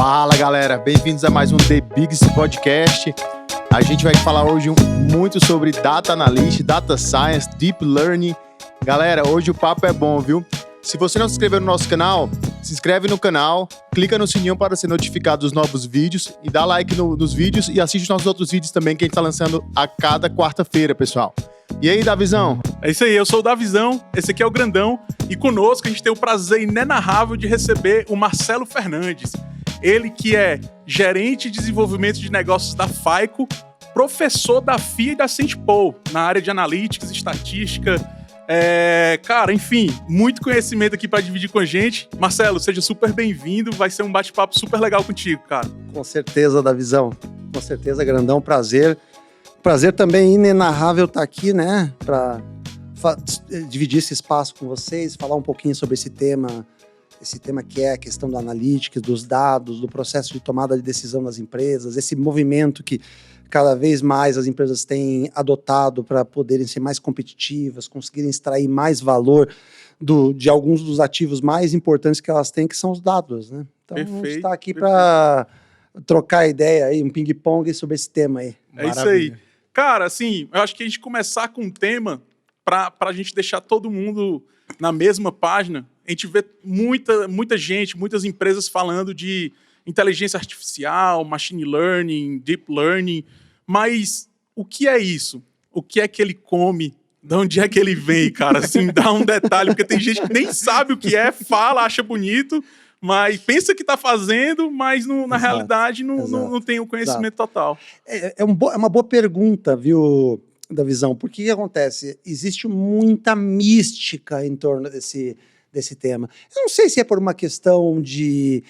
Fala galera, bem-vindos a mais um The Biggest Podcast. A gente vai falar hoje muito sobre Data Analytics, Data Science, Deep Learning. Galera, hoje o papo é bom, viu? Se você não se inscreveu no nosso canal, se inscreve no canal, clica no sininho para ser notificado dos novos vídeos e dá like nos vídeos e assiste os nossos outros vídeos também que a gente está lançando a cada quarta-feira, pessoal. E aí, Davizão? É isso aí, eu sou o Davizão, esse aqui é o Grandão e conosco a gente tem o prazer inenarrável de receber o Marcelo Fernandes. Ele que é gerente de desenvolvimento de negócios da FICO, professor da FIA e da Sentipol, na área de analytics, estatística. Cara, enfim, muito conhecimento aqui para dividir com a gente. Marcelo, seja super bem-vindo, vai ser um bate-papo super legal contigo, cara. Com certeza, Davizão. Com certeza, Grandão, prazer. Prazer também inenarrável estar aqui, né, para dividir esse espaço com vocês, falar um pouquinho sobre esse tema que é a questão do analytics, dos dados, do processo de tomada de decisão das empresas, esse movimento que cada vez mais as empresas têm adotado para poderem ser mais competitivas, conseguirem extrair mais valor de alguns dos ativos mais importantes que elas têm, que são os dados, né? Então, a gente está aqui para trocar ideia aí, um ping-pong sobre esse tema aí. É isso aí. Cara, assim, eu acho que a gente começar com um tema para a gente deixar todo mundo na mesma página. A gente vê muita gente, muitas empresas falando de inteligência artificial, machine learning, deep learning, mas o que é isso? O que é que ele come? De onde é que ele vem, cara? Assim, dá um detalhe, porque tem gente que nem sabe o que é, fala, acha bonito, mas pensa que está fazendo, mas na realidade não tem o conhecimento total. É uma boa pergunta, viu, Davizão? Porque o que acontece? Existe muita mística em torno desse tema. Eu não sei se é por uma questão de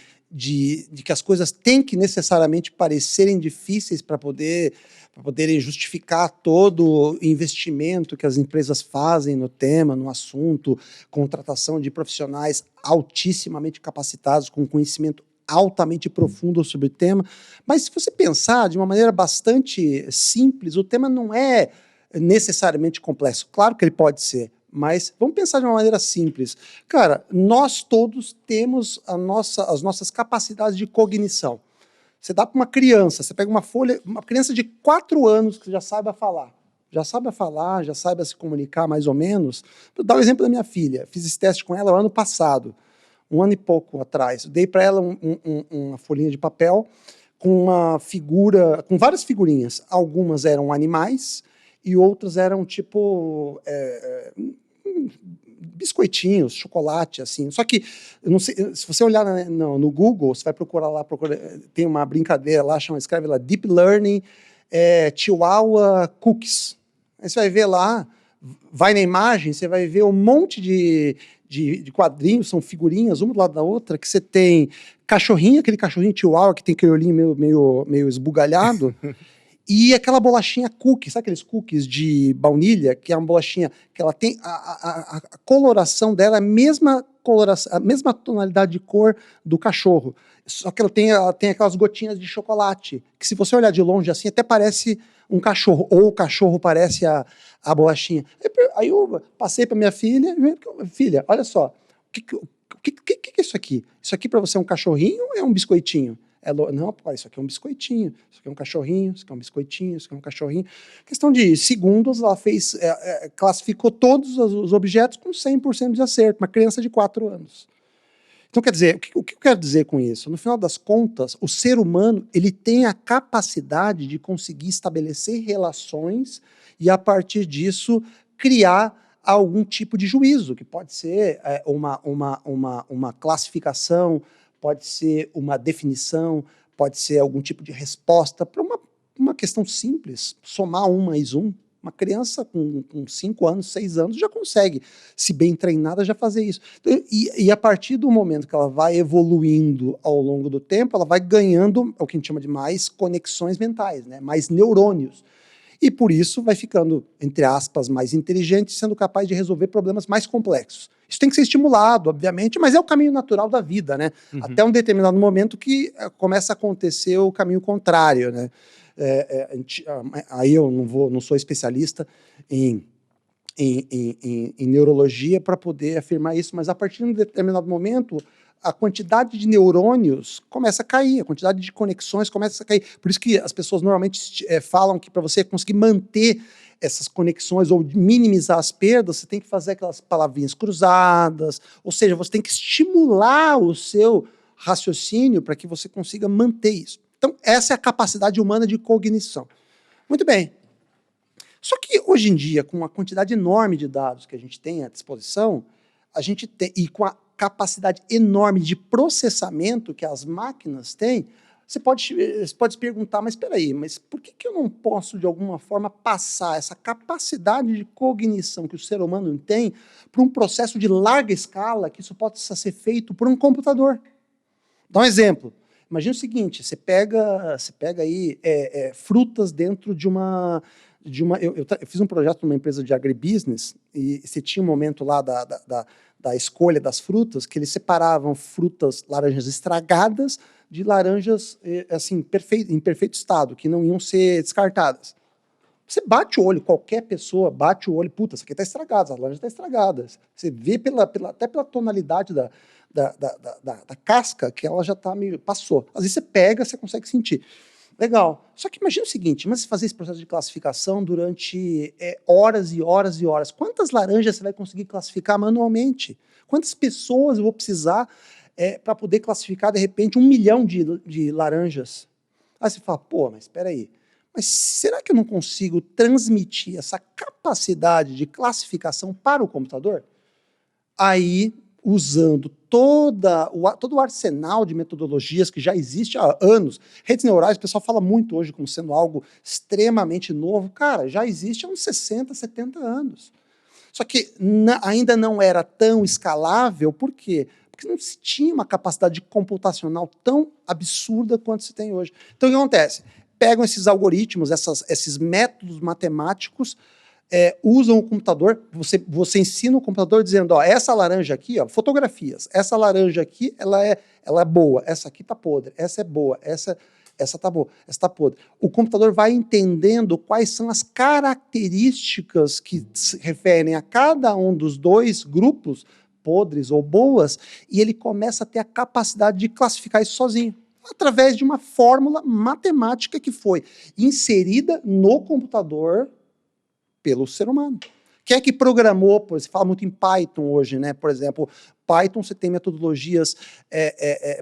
que as coisas têm que necessariamente parecerem difíceis para poderem justificar todo o investimento que as empresas fazem no tema, no assunto, contratação de profissionais altissimamente capacitados, com conhecimento altamente profundo sobre o tema. Mas se você pensar de uma maneira bastante simples, o tema não é necessariamente complexo. Claro que ele pode ser, mas vamos pensar de uma maneira simples. Cara, nós todos temos as nossas capacidades de cognição. Você dá para uma criança, você pega uma criança de 4 anos que já saiba falar, já saiba se comunicar mais ou menos. Vou dar o exemplo da minha filha. Fiz esse teste com ela no ano passado, 1 ano e pouco atrás. Dei para ela uma folhinha de papel com com várias figurinhas. Algumas eram animais e outras eram tipo biscoitinhos, chocolate, assim. Só que, eu não sei, se você olhar no Google, você vai procurar lá, tem uma brincadeira lá, escreve lá, Deep Learning Chihuahua Cookies. Aí você vai ver lá, vai na imagem, você vai ver um monte de quadrinhos, são figurinhas, uma do lado da outra, que você tem aquele cachorrinho Chihuahua, que tem aquele olhinho meio esbugalhado, e aquela bolachinha cookie, sabe aqueles cookies de baunilha, que é uma bolachinha que ela tem a coloração dela, a mesma tonalidade de cor do cachorro, só que ela tem aquelas gotinhas de chocolate, que se você olhar de longe assim, até parece um cachorro, ou o cachorro parece a bolachinha. Aí eu passei para minha filha, olha só, o que é isso aqui? Isso aqui para você é um cachorrinho ou é um biscoitinho? Não, pô, isso aqui é um biscoitinho, isso aqui é um cachorrinho, isso aqui é um biscoitinho, isso aqui é um cachorrinho. Questão de segundos, ela classificou todos os objetos com 100% de acerto, uma criança de 4 anos. Então, quer dizer, o que eu quero dizer com isso? No final das contas, o ser humano ele tem a capacidade de conseguir estabelecer relações e, a partir disso, criar algum tipo de juízo, que pode ser uma classificação, pode ser uma definição, pode ser algum tipo de resposta para uma questão simples, somar 1 mais 1. Uma criança com 5 anos, 6 anos, já consegue, se bem treinada, já fazer isso. E a partir do momento que ela vai evoluindo ao longo do tempo, ela vai ganhando o que a gente chama de mais conexões mentais, né? Mais neurônios. E por isso vai ficando, entre aspas, mais inteligente, sendo capaz de resolver problemas mais complexos. Isso tem que ser estimulado, obviamente, mas é o caminho natural da vida, né? Uhum. Até um determinado momento que começa a acontecer o caminho contrário, né? Aí eu não sou especialista em neurologia para poder afirmar isso, mas a partir de um determinado momento a quantidade de neurônios começa a cair, a quantidade de conexões começa a cair. Por isso que as pessoas normalmente falam que para você conseguir manter essas conexões ou minimizar as perdas, você tem que fazer aquelas palavrinhas cruzadas, ou seja, você tem que estimular o seu raciocínio para que você consiga manter isso. Então, essa é a capacidade humana de cognição. Muito bem. Só que, hoje em dia, com a quantidade enorme de dados que a gente tem à disposição, a gente tem, e com a capacidade enorme de processamento que as máquinas têm, você pode se perguntar, mas espera aí, mas por que eu não posso, de alguma forma, passar essa capacidade de cognição que o ser humano tem para um processo de larga escala, que isso possa ser feito por um computador? Dá um exemplo. Imagina o seguinte, você pega aí frutas dentro de uma... Eu fiz um projeto numa empresa de agribusiness e você tinha um momento lá da escolha das frutas que eles separavam frutas, laranjas estragadas de laranjas assim, em perfeito estado, que não iam ser descartadas. Você bate o olho, qualquer pessoa bate o olho, puta, isso aqui está estragado, essa laranja está estragada. Você vê até pela tonalidade da casca que ela já está meio... passou. Às vezes você pega, você consegue sentir. Legal. Só que imagina o seguinte, mas você fazer esse processo de classificação durante horas e horas e horas, quantas laranjas você vai conseguir classificar manualmente? Quantas pessoas eu vou precisar para poder classificar, de repente, 1 milhão de laranjas? Aí você fala, pô, mas espera aí, mas será que eu não consigo transmitir essa capacidade de classificação para o computador? Aí, usando todo o arsenal de metodologias que já existe há anos. Redes neurais, o pessoal fala muito hoje como sendo algo extremamente novo. Cara, já existe há uns 60, 70 anos. Só que ainda não era tão escalável, por quê? Porque não se tinha uma capacidade computacional tão absurda quanto se tem hoje. Então, o que acontece? Pegam esses algoritmos, esses métodos matemáticos, usam o computador, você ensina o computador dizendo, ó, essa laranja aqui, ó, fotografias, essa laranja aqui, ela é boa, essa aqui tá podre, essa é boa, essa tá boa, essa tá podre. O computador vai entendendo quais são as características que se referem a cada um dos dois grupos, podres ou boas, e ele começa a ter a capacidade de classificar isso sozinho, através de uma fórmula matemática que foi inserida no computador pelo ser humano. Quem é que programou? Você fala muito em Python hoje, né? Por exemplo, Python você tem metodologias,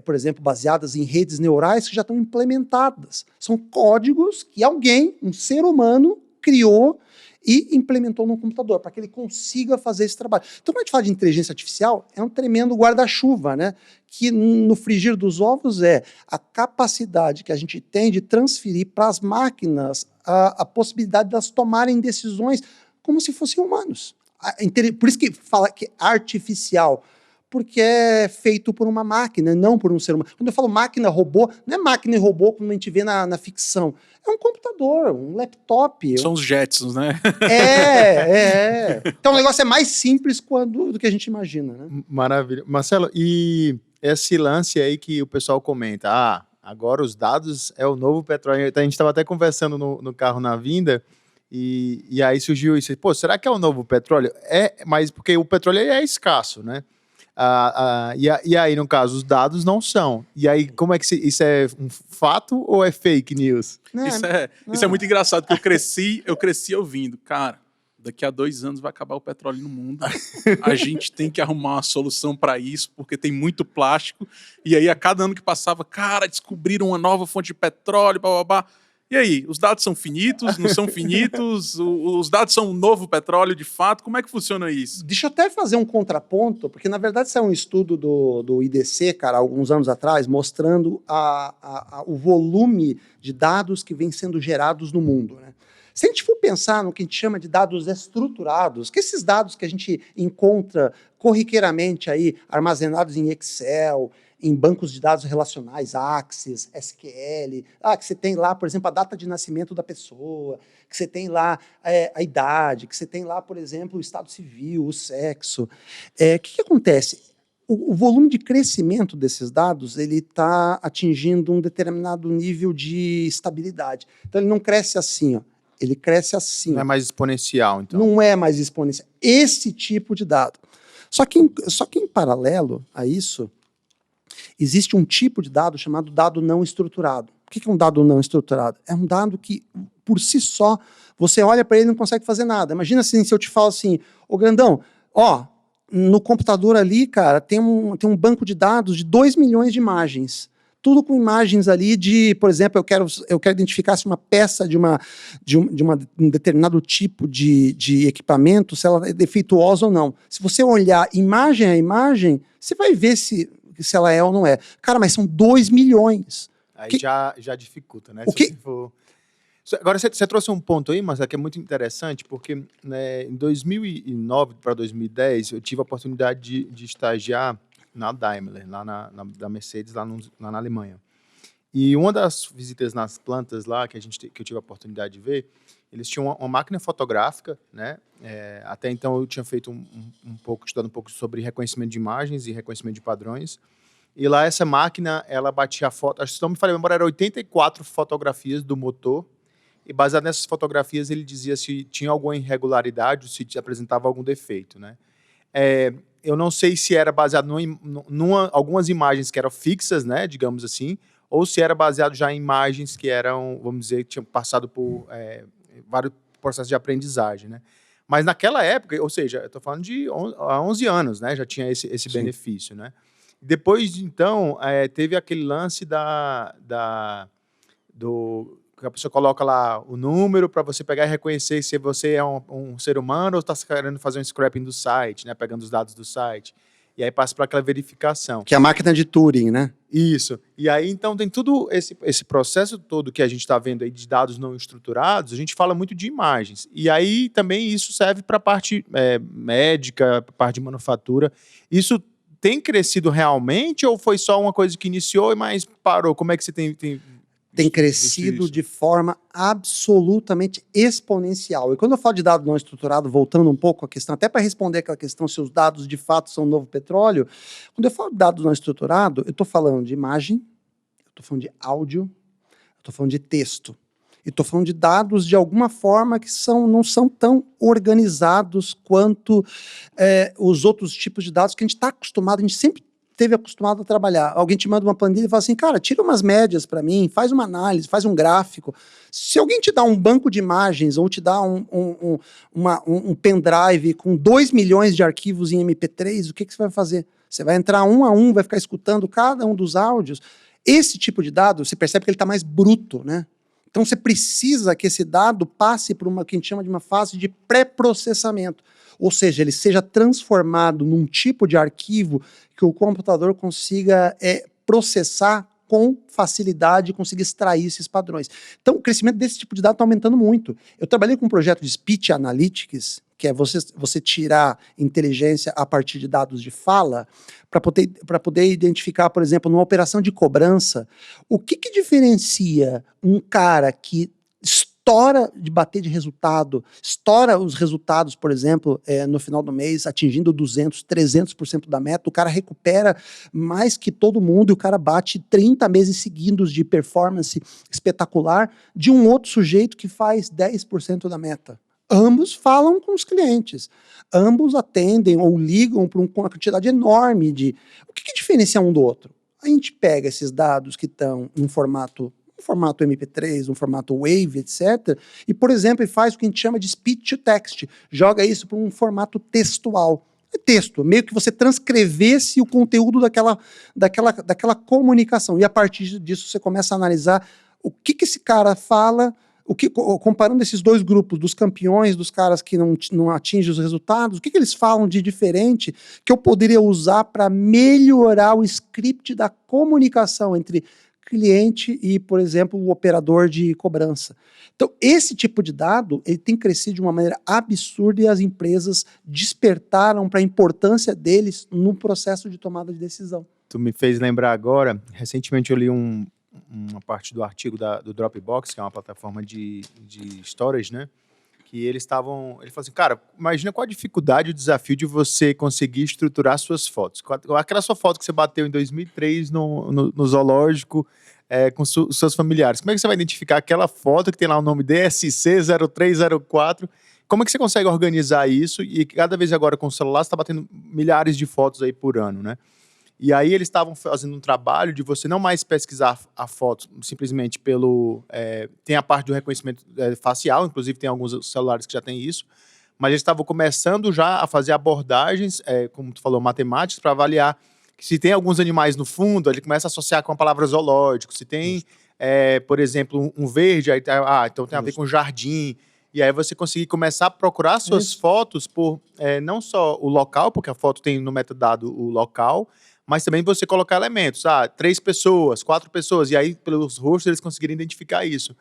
por exemplo, baseadas em redes neurais que já estão implementadas. São códigos que alguém, um ser humano, criou e implementou no computador, para que ele consiga fazer esse trabalho. Então, quando a gente fala de inteligência artificial, é um tremendo guarda-chuva, né? Que no frigir dos ovos é a capacidade que a gente tem de transferir para as máquinas a possibilidade de elas tomarem decisões como se fossem humanos. Por isso que fala que é artificial, porque é feito por uma máquina, não por um ser humano. Quando eu falo máquina, robô, não é máquina e robô como a gente vê na ficção. É um computador, um laptop. São os Jetsons, né? Então o negócio é mais simples do que a gente imagina, né? Maravilha. Marcelo, e esse lance aí que o pessoal comenta, agora os dados é o novo petróleo. A gente estava até conversando no carro na vinda, e aí surgiu isso. Pô, será que é o novo petróleo? Mas porque o petróleo é escasso, né? E aí, no caso, os dados não são. E aí, como é que isso é um fato ou é fake news? Isso é muito engraçado, porque eu cresci ouvindo, cara, daqui a 2 anos vai acabar o petróleo no mundo. A gente tem que arrumar uma solução para isso, porque tem muito plástico. E aí, a cada ano que passava, cara, descobriram uma nova fonte de petróleo, blá. E aí, os dados são finitos, não são finitos? Os dados são um novo petróleo, de fato? Como é que funciona isso? Deixa eu até fazer um contraponto, porque, na verdade, isso é um estudo do IDC, cara, alguns anos atrás, mostrando o volume de dados que vem sendo gerados no mundo, né? Se a gente for pensar no que a gente chama de dados estruturados, que esses dados que a gente encontra corriqueiramente aí, armazenados em Excel, em bancos de dados relacionais, Access, SQL, que você tem lá, por exemplo, a data de nascimento da pessoa, que você tem lá a idade, que você tem lá, por exemplo, o estado civil, o sexo. O que acontece? O volume de crescimento desses dados ele está atingindo um determinado nível de estabilidade. Então, ele não cresce assim, ó. Ele cresce assim. Não é mais exponencial, então. Não é mais exponencial. Esse tipo de dado. Só que em paralelo a isso, Existe um tipo de dado chamado dado não estruturado. O que é um dado não estruturado? É um dado que, por si só, você olha para ele e não consegue fazer nada. Imagina assim, se eu te falo assim, ô grandão, ó, no computador ali, cara, tem um banco de dados de 2 milhões de imagens. Tudo com imagens ali de, por exemplo, eu quero identificar se uma peça de um determinado tipo de equipamento, se ela é defeituosa ou não. Se você olhar imagem a imagem, você vai ver se ela é ou não é. Cara, mas são 2 milhões. Aí já dificulta, né? O que... Agora, você trouxe um ponto aí, mas que é muito interessante, porque né, em 2009 para 2010, eu tive a oportunidade de estagiar na Daimler, lá da Mercedes, lá na Alemanha. E uma das visitas nas plantas lá, que eu tive a oportunidade de ver, eles tinham uma máquina fotográfica, né? Até então eu tinha feito estudado um pouco sobre reconhecimento de imagens e reconhecimento de padrões. E lá essa máquina, ela batia a foto, acho que se não me falei a memória, eram 84 fotografias do motor, e baseado nessas fotografias ele dizia se tinha alguma irregularidade, se apresentava algum defeito, né? Eu não sei se era baseado algumas imagens que eram fixas, né, digamos assim, ou se era baseado já em imagens que eram, vamos dizer, que tinham passado por vários processos de aprendizagem, né? Mas naquela época, ou seja, eu estou falando de há 11 anos, né, já tinha esse benefício, né? Depois, então, teve aquele lance que a pessoa coloca lá o número para você pegar e reconhecer se você é um ser humano ou está querendo fazer um scrapping do site, né, pegando os dados do site. E aí passa para aquela verificação. Que é a máquina de Turing, né? Isso. E aí, então, tem tudo esse processo todo que a gente está vendo aí de dados não estruturados, a gente fala muito de imagens. E aí, também, isso serve para a parte médica, para a parte de manufatura. Isso tem crescido realmente ou foi só uma coisa que iniciou, mas parou? Como é que você tem crescido de forma absolutamente exponencial. E quando eu falo de dado não estruturado, voltando um pouco à questão, até para responder aquela questão se os dados de fato são novo petróleo, quando eu falo de dado não estruturado, eu estou falando de imagem, eu estou falando de áudio, eu estou falando de texto. E estou falando de dados de alguma forma que não são tão organizados quanto os outros tipos de dados que a gente está acostumado, a gente sempre esteve acostumado a trabalhar. Alguém te manda uma planilha e fala assim, cara, tira umas médias para mim, faz uma análise, faz um gráfico. Se alguém te dá um banco de imagens ou te dá um pendrive com 2 milhões de arquivos em MP3, o que você vai fazer? Você vai entrar um a um, vai ficar escutando cada um dos áudios. Esse tipo de dado, você percebe que ele está mais bruto, né? Então você precisa que esse dado passe por que a gente chama de uma fase de pré-processamento. Ou seja, ele seja transformado num tipo de arquivo que o computador consiga processar com facilidade e consiga extrair esses padrões. Então, o crescimento desse tipo de dado está aumentando muito. Eu trabalhei com um projeto de Speech Analytics, que é você tirar inteligência a partir de dados de fala, para poder identificar, por exemplo, numa operação de cobrança, o que diferencia um cara que estoura de bater de resultado, estoura os resultados, por exemplo, no final do mês, atingindo 200%, 300% da meta, o cara recupera mais que todo mundo e o cara bate 30 meses seguidos de performance espetacular de um outro sujeito que faz 10% da meta. Ambos falam com os clientes, ambos atendem ou ligam para uma quantidade enorme de... O que diferencia um do outro? A gente pega esses dados que estão em um formato MP3, um formato Wave, etc. E, por exemplo, faz o que a gente chama de speech to text. Joga isso para um formato textual. É texto, meio que você transcrevesse o conteúdo daquela comunicação. E a partir disso você começa a analisar o que esse cara fala, comparando esses dois grupos, dos campeões, dos caras que não atingem os resultados, o que eles falam de diferente que eu poderia usar para melhorar o script da comunicação entre cliente e, por exemplo, o operador de cobrança. Então, esse tipo de dado ele tem crescido de uma maneira absurda e as empresas despertaram para a importância deles no processo de tomada de decisão. Tu me fez lembrar agora, recentemente eu li uma parte do artigo do Dropbox, que é uma plataforma de storage, né? Que ele falou assim, cara, imagina qual a dificuldade e o desafio de você conseguir estruturar suas fotos. Aquela sua foto que você bateu em 2003 no zoológico com seus familiares. Como é que você vai identificar aquela foto que tem lá o nome DSC0304? Como é que você consegue organizar isso? E cada vez agora com o celular você está batendo milhares de fotos aí por ano, né? E aí eles estavam fazendo um trabalho de você não mais pesquisar a foto simplesmente pelo... tem a parte do reconhecimento facial, inclusive tem alguns celulares que já tem isso, mas eles estavam começando já a fazer abordagens, como tu falou, matemáticas, para avaliar que se tem alguns animais no fundo, ele começa a associar com a palavra zoológico. Se tem, por exemplo, um verde, aí, então tem a ver com jardim. E aí você conseguir começar a procurar suas fotos por não só o local, porque a foto tem no metadado o local, mas também você colocar elementos. 3 pessoas, 4 pessoas, e aí pelos rostos eles conseguirem identificar isso.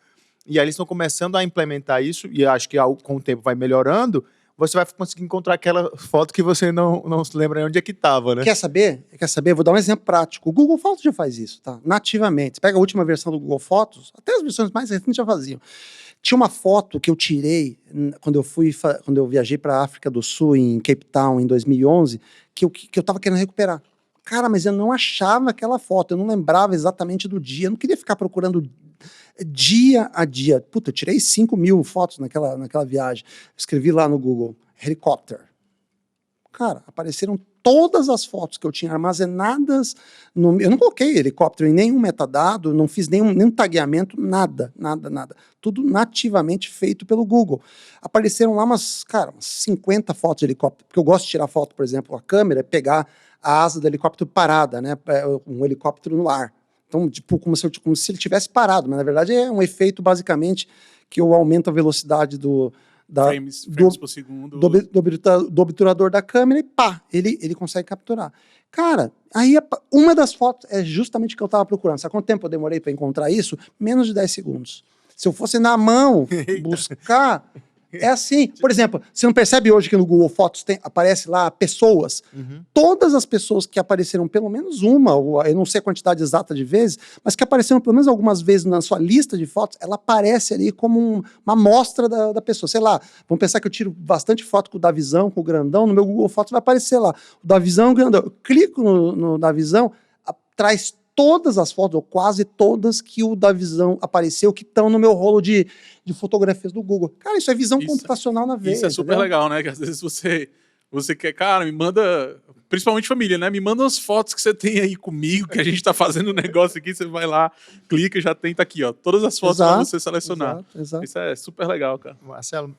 E aí eles estão começando a implementar isso, e acho que com o tempo vai melhorando, você vai conseguir encontrar aquela foto que você não se lembra onde é que estava, né? Quer saber? Vou dar um exemplo prático. O Google Fotos já faz isso, tá? Nativamente. Você pega a última versão do Google Fotos, até as versões mais recentes já faziam. Tinha uma foto que eu tirei quando eu viajei para a África do Sul, em Cape Town, em 2011, que eu tava querendo recuperar. Cara, mas eu não achava aquela foto, eu não lembrava exatamente do dia, eu não queria ficar procurando dia a dia. Puta, eu tirei 5.000 fotos naquela viagem. Escrevi lá no Google, helicóptero. Cara, apareceram todas as fotos que eu tinha armazenadas. Eu não coloquei helicóptero em nenhum metadado, não fiz nenhum tagueamento, nada. Tudo nativamente feito pelo Google. Apareceram lá umas 50 fotos de helicóptero, porque eu gosto de tirar foto, por exemplo, a câmera, pegar a asa do helicóptero parada, né? Um helicóptero no ar. Então, tipo, como se ele tivesse parado, mas na verdade é um efeito, basicamente, que eu aumento a velocidade frames por segundo do obturador da câmera e pá, ele consegue capturar. Cara, aí uma das fotos é justamente o que eu estava procurando. Sabe quanto tempo eu demorei para encontrar isso? Menos de 10 segundos. Se eu fosse na mão buscar... É assim, por exemplo, você não percebe hoje que no Google Fotos aparece lá pessoas? Todas as pessoas que apareceram pelo menos uma, ou eu não sei a quantidade exata de vezes, mas que apareceram pelo menos algumas vezes na sua lista de fotos, ela aparece ali como uma amostra da pessoa. Sei lá, vamos pensar que eu tiro bastante foto com o Davizão, com o grandão, no meu Google Fotos vai aparecer lá, o Davizão e o grandão. Eu clico no Davizão, traz todas as fotos, ou quase todas, que o Davizão apareceu, que estão no meu rolo de fotografias do Google. Cara, isso é visão computacional na veia. Isso é super legal, né? Que às vezes você quer, cara, me manda, principalmente família, né? Me manda umas fotos que você tem aí comigo, que a gente tá fazendo um negócio aqui, você vai lá, clica, já tá aqui, ó, todas as fotos para você selecionar. Exato. Isso é super legal, cara. Marcelo,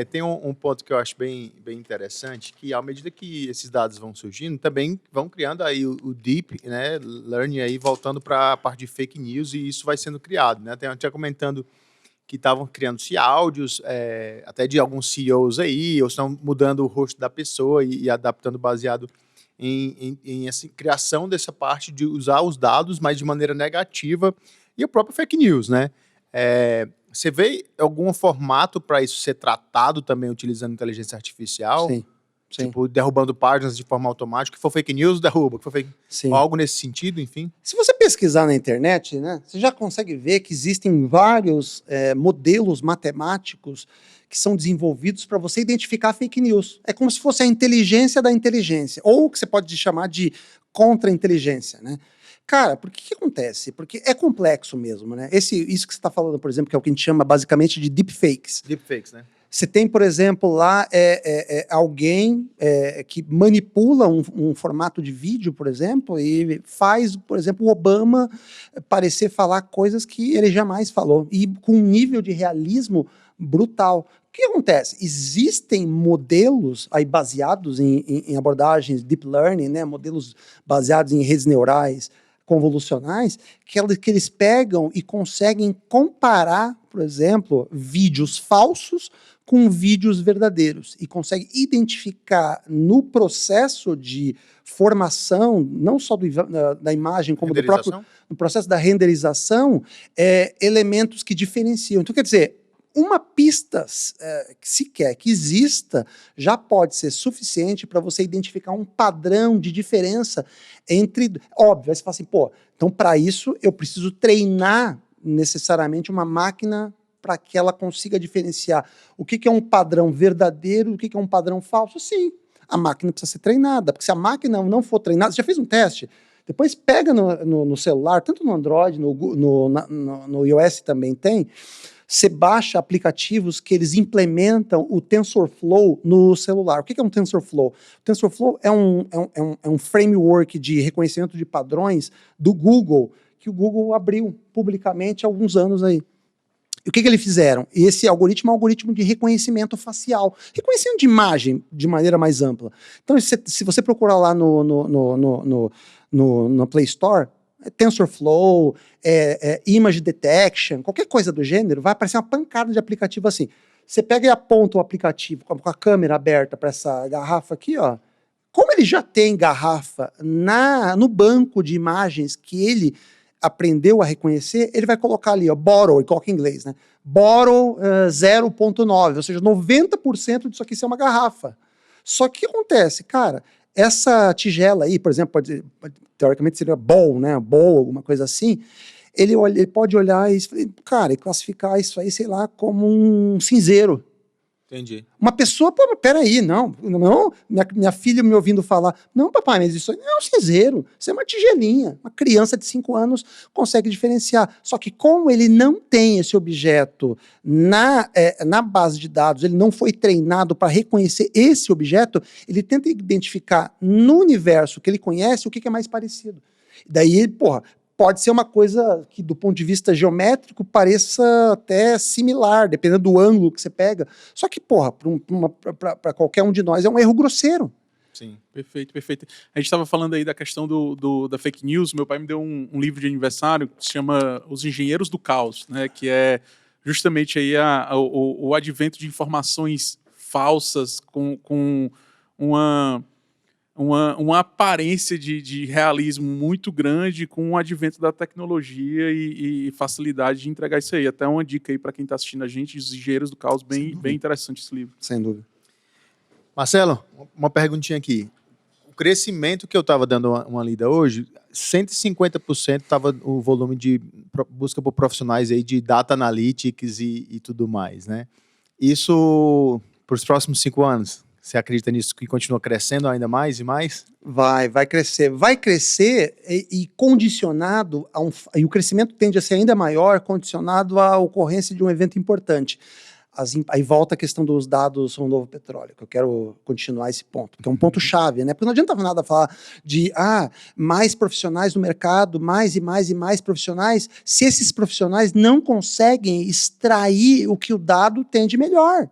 tem um ponto que eu acho bem interessante, que à medida que esses dados vão surgindo, também vão criando aí o deep, né, learning aí, voltando para a parte de fake news, e isso vai sendo criado, né? Tem gente comentando que estavam criando-se áudios, até de alguns CEOs aí, ou estão mudando o rosto da pessoa e adaptando baseado em assim, criação dessa parte de usar os dados, mas de maneira negativa, e o próprio fake news, né? Você vê algum formato para isso ser tratado também utilizando inteligência artificial? Sim. Tipo, derrubando páginas de forma automática, que for fake news, derruba, que for fake... algo nesse sentido, enfim. Se você pesquisar na internet, né, você já consegue ver que existem vários modelos matemáticos que são desenvolvidos para você identificar fake news. É como se fosse a inteligência da inteligência, ou o que você pode chamar de contra-inteligência, né? Cara, por que acontece? Porque é complexo mesmo, né? Isso que você está falando, por exemplo, que é o que a gente chama basicamente de deepfakes. Deepfakes, né? Você tem, por exemplo, lá alguém que manipula um formato de vídeo, por exemplo, e faz, por exemplo, o Obama parecer falar coisas que ele jamais falou, e com um nível de realismo brutal. O que acontece? Existem modelos aí baseados em abordagens deep learning, né, modelos baseados em redes neurais convolucionais, que eles pegam e conseguem comparar, por exemplo, vídeos falsos com vídeos verdadeiros, e consegue do no processo de formação, não só da imagem, como do próprio no processo da renderização, elementos que diferenciam. Então, quer dizer, uma pista sequer que exista já pode ser suficiente para você identificar um padrão de diferença entre... Óbvio, aí você fala assim, pô, então para isso eu preciso treinar necessariamente uma máquina para que ela consiga diferenciar o que é um padrão verdadeiro e o que é um padrão falso. Sim, a máquina precisa ser treinada, porque se a máquina não for treinada... Você já fez um teste? Depois pega no celular, tanto no Android, no iOS também tem. Você baixa aplicativos que eles implementam o TensorFlow no celular. O que é um TensorFlow? O TensorFlow é um framework de reconhecimento de padrões do Google, que o Google abriu publicamente há alguns anos aí. E o que eles fizeram? Esse algoritmo é um algoritmo de reconhecimento facial. Reconhecimento de imagem de maneira mais ampla. Então, se você procurar lá no Play Store, TensorFlow, Image Detection, qualquer coisa do gênero, vai aparecer uma pancada de aplicativo assim. Você pega e aponta o aplicativo com a câmera aberta para essa garrafa aqui, ó. Como ele já tem garrafa no banco de imagens que ele aprendeu a reconhecer, ele vai colocar ali, ó, bottle, e coloca em inglês, né? Bottle 0.9, ou seja, 90% disso aqui é uma garrafa. Só que o que acontece, cara? Essa tigela aí, por exemplo, teoricamente seria bowl, né? Bowl, alguma coisa assim. Ele pode olhar e, cara, e classificar isso aí, sei lá, como um cinzeiro. Entendi. Uma pessoa, pô, peraí, não, minha filha me ouvindo falar, não, papai, mas isso aí não é um cinzeiro, isso é uma tigelinha. Uma criança de 5 anos consegue diferenciar. Só que como ele não tem esse objeto na base de dados, ele não foi treinado para reconhecer esse objeto, ele tenta identificar no universo que ele conhece o que é mais parecido. Daí, porra, pode ser uma coisa que, do ponto de vista geométrico, pareça até similar, dependendo do ângulo que você pega. Só que, porra, para qualquer um de nós é um erro grosseiro. Sim, perfeito, perfeito. A gente estava falando aí da questão da fake news. Meu pai me deu um livro de aniversário que se chama Os Engenheiros do Caos, né? Que é justamente aí o advento de informações falsas com uma aparência de realismo muito grande com o advento da tecnologia e facilidade de entregar isso aí. Até uma dica aí para quem está assistindo a gente, Os Engenheiros do Caos, bem interessante esse livro. Sem dúvida. Marcelo, uma perguntinha aqui. O crescimento que eu estava dando uma lida hoje, 150% estava o volume de busca por profissionais aí de data analytics e tudo mais, né? Isso para os próximos 5 anos? Você acredita nisso que continua crescendo ainda mais e mais? Vai crescer. Vai crescer e condicionado e o crescimento tende a ser ainda maior, condicionado à ocorrência de um evento importante. Aí volta a questão dos dados são o novo petróleo, que eu quero continuar esse ponto, que é um ponto chave, né? Porque não adianta nada falar de mais profissionais no mercado, mais e mais e mais profissionais, se esses profissionais não conseguem extrair o que o dado tem de melhor.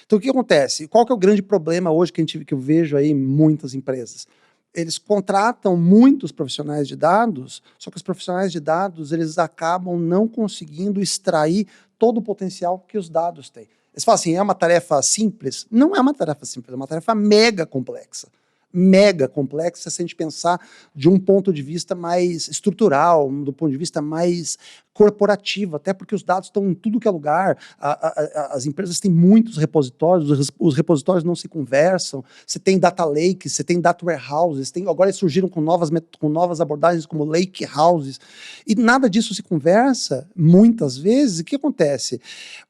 Então, o que acontece? Qual que é o grande problema hoje que eu vejo aí em muitas empresas? Eles contratam muitos profissionais de dados, só que os profissionais de dados, eles acabam não conseguindo extrair todo o potencial que os dados têm. Eles falam assim, é uma tarefa simples? Não é uma tarefa simples, é uma tarefa mega complexa. Mega complexa se a gente pensar de um ponto de vista mais estrutural, do ponto de vista mais corporativo, até porque os dados estão em tudo que é lugar, as empresas têm muitos repositórios, os repositórios não se conversam, você tem data lakes, você tem data warehouses, agora eles surgiram com novas abordagens como lake houses, e nada disso se conversa, muitas vezes. O que acontece?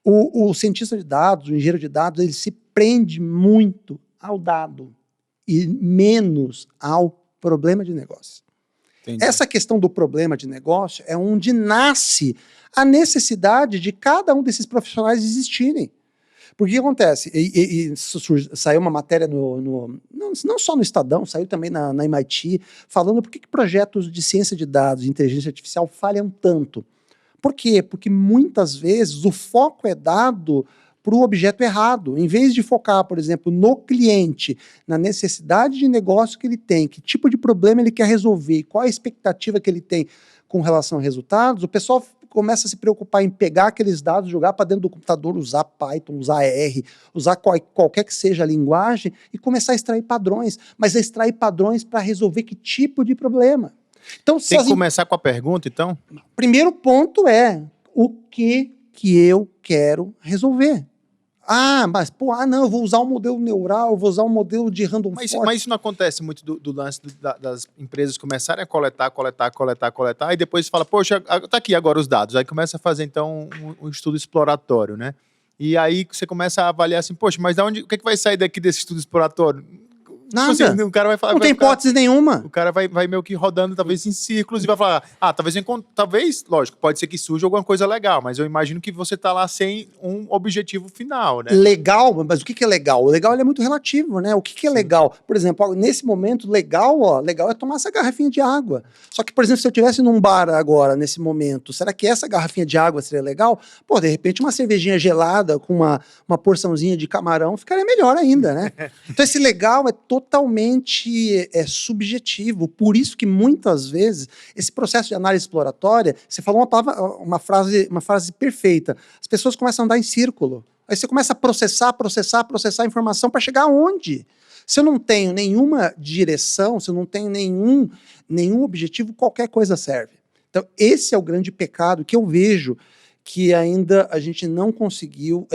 O cientista de dados, o engenheiro de dados, ele se prende muito ao dado, e menos ao problema de negócio. Entendi. Essa questão do problema de negócio é onde nasce a necessidade de cada um desses profissionais existirem. Porque o que acontece? Saiu uma matéria não só no Estadão, saiu também na MIT, falando por que projetos de ciência de dados e inteligência artificial falham tanto. Por quê? Porque muitas vezes o foco é dado para o objeto errado. Em vez de focar, por exemplo, no cliente, na necessidade de negócio que ele tem, que tipo de problema ele quer resolver, qual a expectativa que ele tem com relação a resultados, o pessoal começa a se preocupar em pegar aqueles dados, jogar para dentro do computador, usar Python, usar R, usar qualquer que seja a linguagem e começar a extrair padrões, mas a extrair padrões para resolver que tipo de problema. Então, tem que começar com a pergunta, então? Primeiro ponto é o que eu quero resolver. Não, eu vou usar um modelo neural, eu vou usar um modelo de random forest. Mas isso não acontece muito do lance das empresas começarem a coletar, e depois fala, poxa, tá aqui agora os dados. Aí começa a fazer, então, um estudo exploratório, né? E aí você começa a avaliar assim, poxa, mas o que vai sair daqui desse estudo exploratório? Nada. Tipo assim, o cara vai falar. Não tem hipótese nenhuma. O cara vai meio que rodando, talvez, em círculos e vai falar, talvez, lógico, pode ser que surja alguma coisa legal, mas eu imagino que você tá lá sem um objetivo final, né? Legal, mas o que é legal? O legal ele é muito relativo, né? O que é legal? Por exemplo, nesse momento, legal é tomar essa garrafinha de água. Só que, por exemplo, se eu estivesse num bar agora, nesse momento, será que essa garrafinha de água seria legal? Pô, de repente uma cervejinha gelada com uma porçãozinha de camarão ficaria melhor ainda, né? Então esse legal é totalmente subjetivo, por isso que muitas vezes esse processo de análise exploratória, você falou uma frase perfeita, as pessoas começam a andar em círculo, aí você começa a processar a informação para chegar aonde? Se eu não tenho nenhuma direção, se eu não tenho nenhum objetivo, qualquer coisa serve. Então esse é o grande pecado que eu vejo que ainda a gente não conseguiu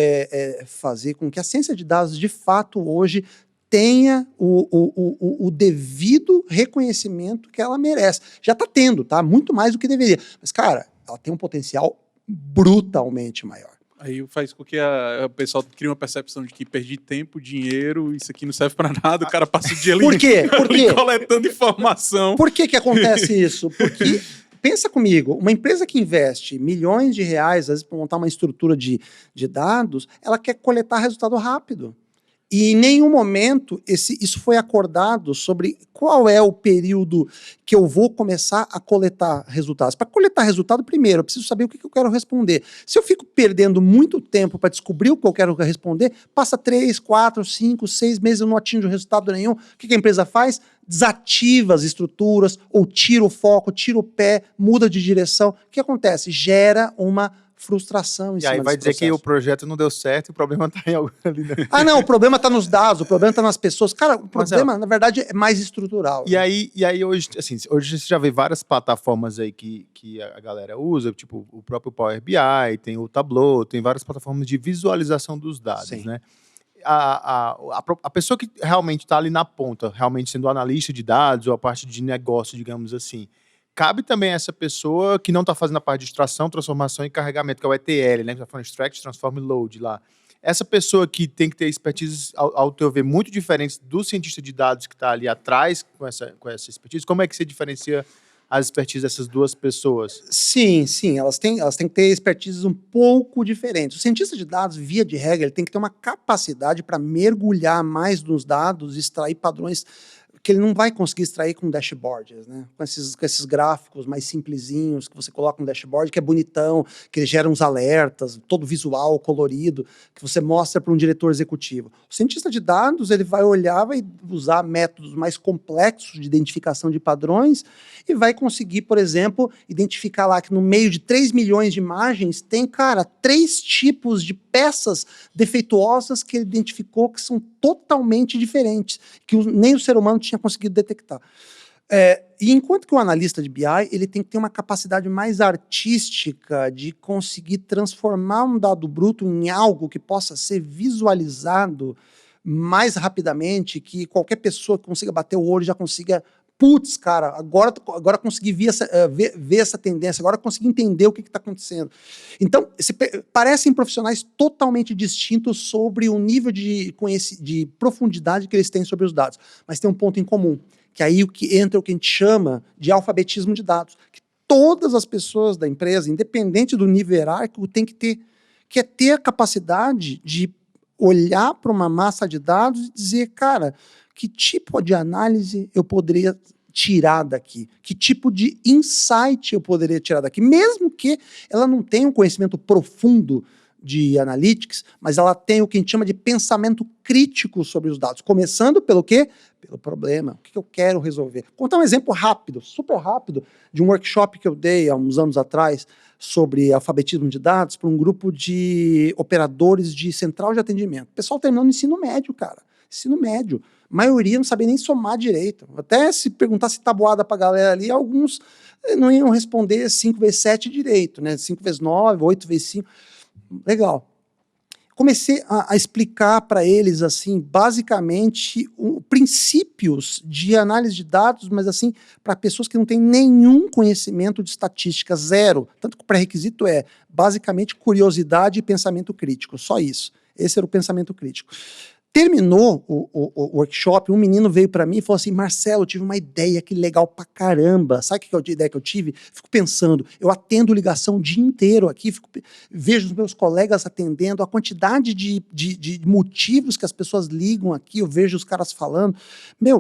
fazer com que a ciência de dados, de fato, hoje tenha o devido reconhecimento que ela merece. Já está tendo, tá? Muito mais do que deveria. Mas, cara, ela tem um potencial brutalmente maior. Aí faz com que o pessoal crie uma percepção de que perdi tempo, dinheiro, isso aqui não serve para nada, o cara passa o dia ali, Por quê? Por quê? coletando informação. Por que acontece isso? Porque... Pensa comigo, uma empresa que investe milhões de reais, às vezes, para montar uma estrutura de dados, ela quer coletar resultado rápido. E em nenhum momento isso foi acordado sobre qual é o período que eu vou começar a coletar resultados. Para coletar resultado, primeiro, eu preciso saber o que eu quero responder. Se eu fico perdendo muito tempo para descobrir o que eu quero responder, passa 3, 4, 5, 6 meses, eu não atinjo resultado nenhum. O que a empresa faz? Desativa as estruturas, ou tira o foco, tira o pé, muda de direção. O que acontece? Gera uma frustração em cima desse processo. E aí vai dizer que o projeto não deu certo e o problema está em algo ali. Né? Ah, não, o problema está nos dados, o problema está nas pessoas. Cara, o problema, na verdade, é mais estrutural. E aí hoje, assim, hoje você já vê várias plataformas aí que a galera usa, tipo o próprio Power BI, tem o Tableau, tem várias plataformas de visualização dos dados, Sim. né? A pessoa que realmente está ali na ponta, realmente sendo analista de dados ou a parte de negócio, digamos assim, cabe também a essa pessoa que não está fazendo a parte de extração, transformação e carregamento, que é o ETL, né? Que está falando Extract, Transform e Load lá. Essa pessoa que tem que ter expertise, ao teu ver, muito diferentes do cientista de dados que está ali atrás com essa expertise, como é que você diferencia as expertises dessas duas pessoas? Sim, elas têm que ter expertises um pouco diferentes. O cientista de dados, via de regra, ele tem que ter uma capacidade para mergulhar mais nos dados, extrair padrões que ele não vai conseguir extrair com dashboards, né? Com esses gráficos mais simplesinhos que você coloca no dashboard, que é bonitão, que ele gera uns alertas, todo visual, colorido, que você mostra para um diretor executivo. O cientista de dados, ele vai olhar, vai usar métodos mais complexos de identificação de padrões e vai conseguir, por exemplo, identificar lá que no meio de 3 milhões de imagens tem, cara, 3 tipos de peças defeituosas que ele identificou que são totalmente diferentes, que nem o ser humano tinha conseguido detectar. E enquanto que o analista de BI, ele tem que ter uma capacidade mais artística de conseguir transformar um dado bruto em algo que possa ser visualizado mais rapidamente, que qualquer pessoa que consiga bater o olho já consiga... Putz, cara, agora consegui ver essa tendência, agora consegui entender o que está acontecendo. Então, parecem profissionais totalmente distintos sobre o nível de profundidade que eles têm sobre os dados, mas tem um ponto em comum, que aí entra o que a gente chama de alfabetismo de dados, que todas as pessoas da empresa, independente do nível hierárquico, tem que ter, que é ter a capacidade de olhar para uma massa de dados e dizer, cara, que tipo de análise eu poderia tirar daqui? Que tipo de insight eu poderia tirar daqui? Mesmo que ela não tenha um conhecimento profundo de analytics, mas ela tem o que a gente chama de pensamento crítico sobre os dados. Começando pelo quê? Pelo problema. O que eu quero resolver? Vou contar um exemplo rápido, super rápido, de um workshop que eu dei há uns anos atrás sobre alfabetismo de dados para um grupo de operadores de central de atendimento. O pessoal terminando no ensino médio, cara. Ensino médio. A maioria não sabia nem somar direito. Até se perguntasse tabuada para a galera ali, alguns não iam responder 5 vezes 7 direito, né? 5 vezes 9, 8 vezes 5. Legal. Comecei a explicar para eles, assim, basicamente, princípios de análise de dados, mas, assim, para pessoas que não têm nenhum conhecimento de estatística, zero. Tanto que o pré-requisito é, basicamente, curiosidade e pensamento crítico. Só isso. Esse era o pensamento crítico. Terminou o workshop, um menino veio para mim e falou assim, Marcelo, eu tive uma ideia que legal pra caramba. Sabe que ideia que eu tive? Fico pensando, eu atendo ligação o dia inteiro aqui, vejo os meus colegas atendendo, a quantidade de motivos que as pessoas ligam aqui, eu vejo os caras falando,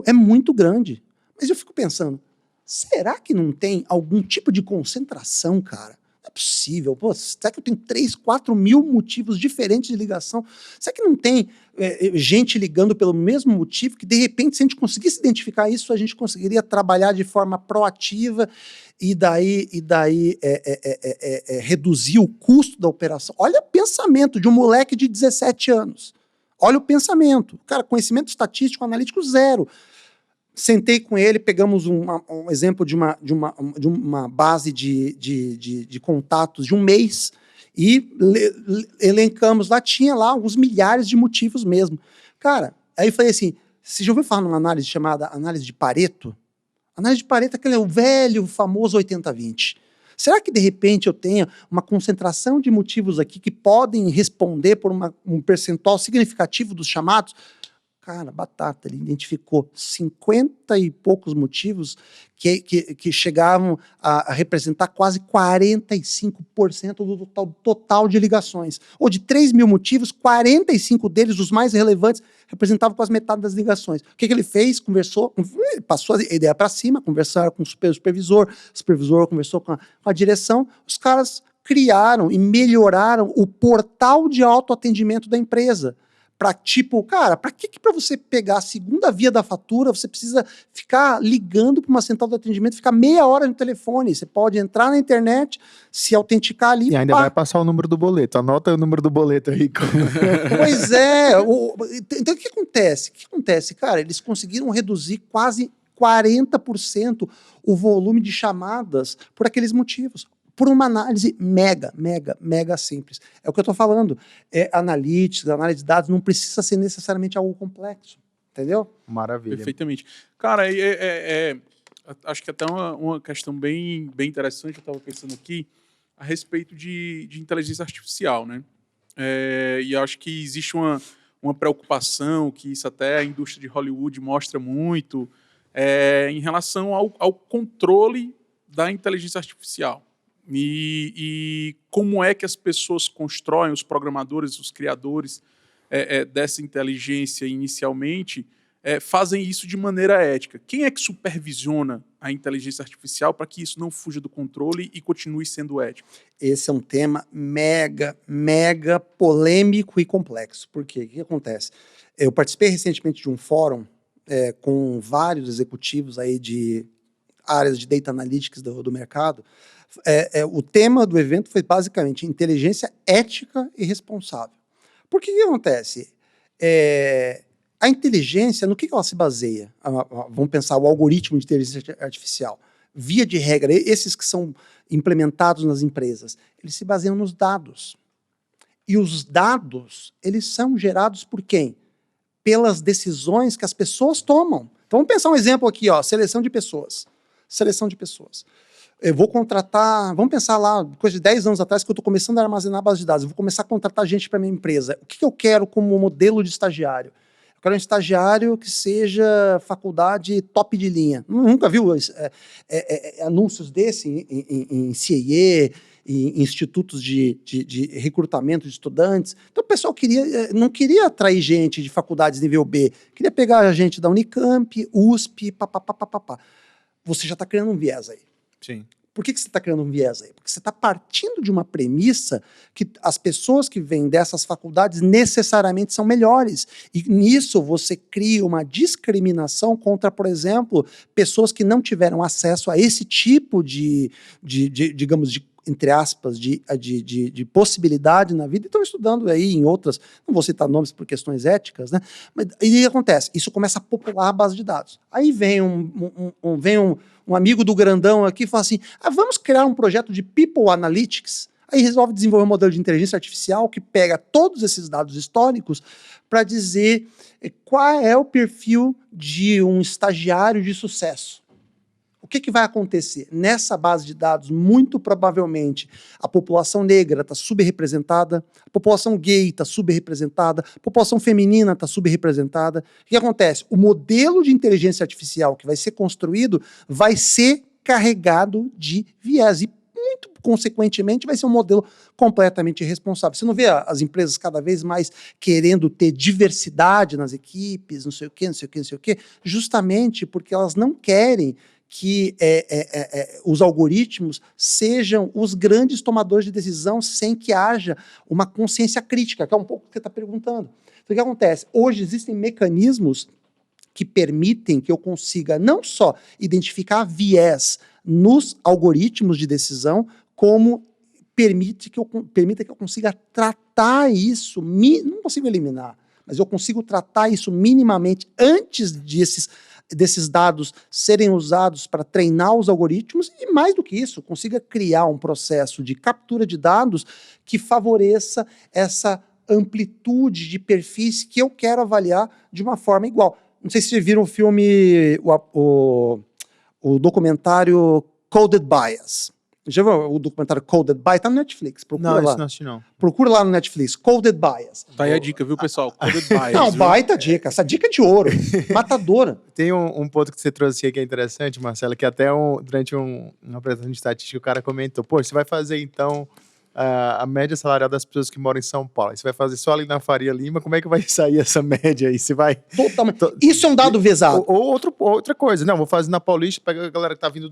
é muito grande. Mas eu fico pensando, será que não tem algum tipo de concentração, cara? Não é possível. Pô, será que eu tenho 3, 4 mil motivos diferentes de ligação? Será que não tem gente ligando pelo mesmo motivo que, de repente, se a gente conseguisse identificar isso, a gente conseguiria trabalhar de forma proativa e daí reduzir o custo da operação? Olha o pensamento de um moleque de 17 anos. Olha o pensamento. Cara, conhecimento estatístico, analítico, zero. Sentei com ele, pegamos um exemplo de uma base de contatos de um mês e elencamos lá, tinha lá alguns milhares de motivos mesmo. Cara, aí eu falei assim, você já ouviu falar numa análise chamada análise de Pareto? Análise de Pareto é aquele velho, famoso 80-20. Será que, de repente, eu tenho uma concentração de motivos aqui que podem responder por um percentual significativo dos chamados? Cara, batata, ele identificou 50 e poucos motivos que chegavam a representar quase 45% do total de ligações. Ou de 3 mil motivos, 45 deles, os mais relevantes, representavam quase metade das ligações. O que ele fez? Conversou, passou a ideia para cima, conversaram com o supervisor conversou com a direção, os caras criaram e melhoraram o portal de autoatendimento da empresa. Para tipo, cara, para que para você pegar a segunda via da fatura, você precisa ficar ligando para uma central de atendimento, ficar meia hora no telefone? Você pode entrar na internet, se autenticar ali. E ainda vai passar o número do boleto. Anota o número do boleto aí. Pois é. Então o que acontece? Cara, eles conseguiram reduzir quase 40% o volume de chamadas por aqueles motivos. Por uma análise mega simples. É o que eu estou falando. Analytics, análise de dados, não precisa ser necessariamente algo complexo. Entendeu? Maravilha. Perfeitamente. Cara, acho que até uma questão bem interessante, eu estava pensando aqui, a respeito de inteligência artificial, né? E acho que existe uma preocupação, que isso até a indústria de Hollywood mostra muito, em relação ao controle da inteligência artificial. E como é que as pessoas constroem, os programadores, os criadores dessa inteligência inicialmente, fazem isso de maneira ética. Quem é que supervisiona a inteligência artificial para que isso não fuja do controle e continue sendo ético? Esse é um tema mega polêmico e complexo. Por quê? O que acontece? Eu participei recentemente de um fórum com vários executivos aí de áreas de data analytics do mercado. O tema do evento foi basicamente inteligência ética e responsável. Por que acontece? A inteligência, no que ela se baseia? Vamos pensar o algoritmo de inteligência artificial. Via de regra, esses que são implementados nas empresas, eles se baseiam nos dados. E os dados, eles são gerados por quem? Pelas decisões que as pessoas tomam. Então vamos pensar um exemplo aqui, seleção de pessoas. Eu vou contratar, vamos pensar lá, coisa de 10 anos atrás, que eu estou começando a armazenar base de dados, eu vou começar a contratar gente para minha empresa. O que eu quero como modelo de estagiário? Eu quero um estagiário que seja faculdade top de linha. Nunca viu anúncios desse em CIE, em institutos de recrutamento de estudantes? Então o pessoal não queria atrair gente de faculdades nível B, queria pegar a gente da Unicamp, USP, papapá. Você já está criando um viés aí. Sim. Por que você está criando um viés aí? Porque você está partindo de uma premissa que as pessoas que vêm dessas faculdades necessariamente são melhores. E nisso você cria uma discriminação contra, por exemplo, pessoas que não tiveram acesso a esse tipo digamos, entre aspas, de possibilidade na vida e estão estudando aí em outras, não vou citar nomes por questões éticas, né? Mas e acontece, isso começa a popular a base de dados. Aí vem um amigo do grandão aqui e fala assim, vamos criar um projeto de People Analytics. Aí resolve desenvolver um modelo de inteligência artificial que pega todos esses dados históricos para dizer qual é o perfil de um estagiário de sucesso. que que vai acontecer? Nessa base de dados, muito provavelmente, a população negra está subrepresentada, a população gay está subrepresentada, a população feminina está subrepresentada. O que acontece? O modelo de inteligência artificial que vai ser construído vai ser carregado de viés e, muito consequentemente, vai ser um modelo completamente irresponsável. Você não vê as empresas cada vez mais querendo ter diversidade nas equipes, não sei o quê, não sei o quê, não sei o quê, justamente porque elas não querem que os algoritmos sejam os grandes tomadores de decisão sem que haja uma consciência crítica, que é um pouco o que você está perguntando. Então, o que acontece? Hoje existem mecanismos que permitem que eu consiga não só identificar viés nos algoritmos de decisão, como permita que eu consiga tratar isso, não consigo eliminar, mas eu consigo tratar isso minimamente antes desses dados serem usados para treinar os algoritmos e, mais do que isso, consiga criar um processo de captura de dados que favoreça essa amplitude de perfis que eu quero avaliar de uma forma igual. Não sei se vocês viram o filme, o documentário Coded Bias. Já viu o documentário Coded Bias? Está no Netflix, procura lá. Não, isso não assisti não. Procura lá no Netflix, Coded Bias. Tá aí a dica, viu, pessoal? Coded Bias, Não, viu? baita dica. Essa dica é de ouro. Matadora. Tem um ponto que você trouxe aqui que é interessante, Marcelo, que até durante uma apresentação de estatística o cara comentou, pô, você vai fazer então a média salarial das pessoas que moram em São Paulo, você vai fazer só ali na Faria Lima, como é que vai sair essa média aí? Você vai... Totalmente. Isso é um dado vezado. Ou outra coisa, não, vou fazer na Paulista, pega a galera que tá vindo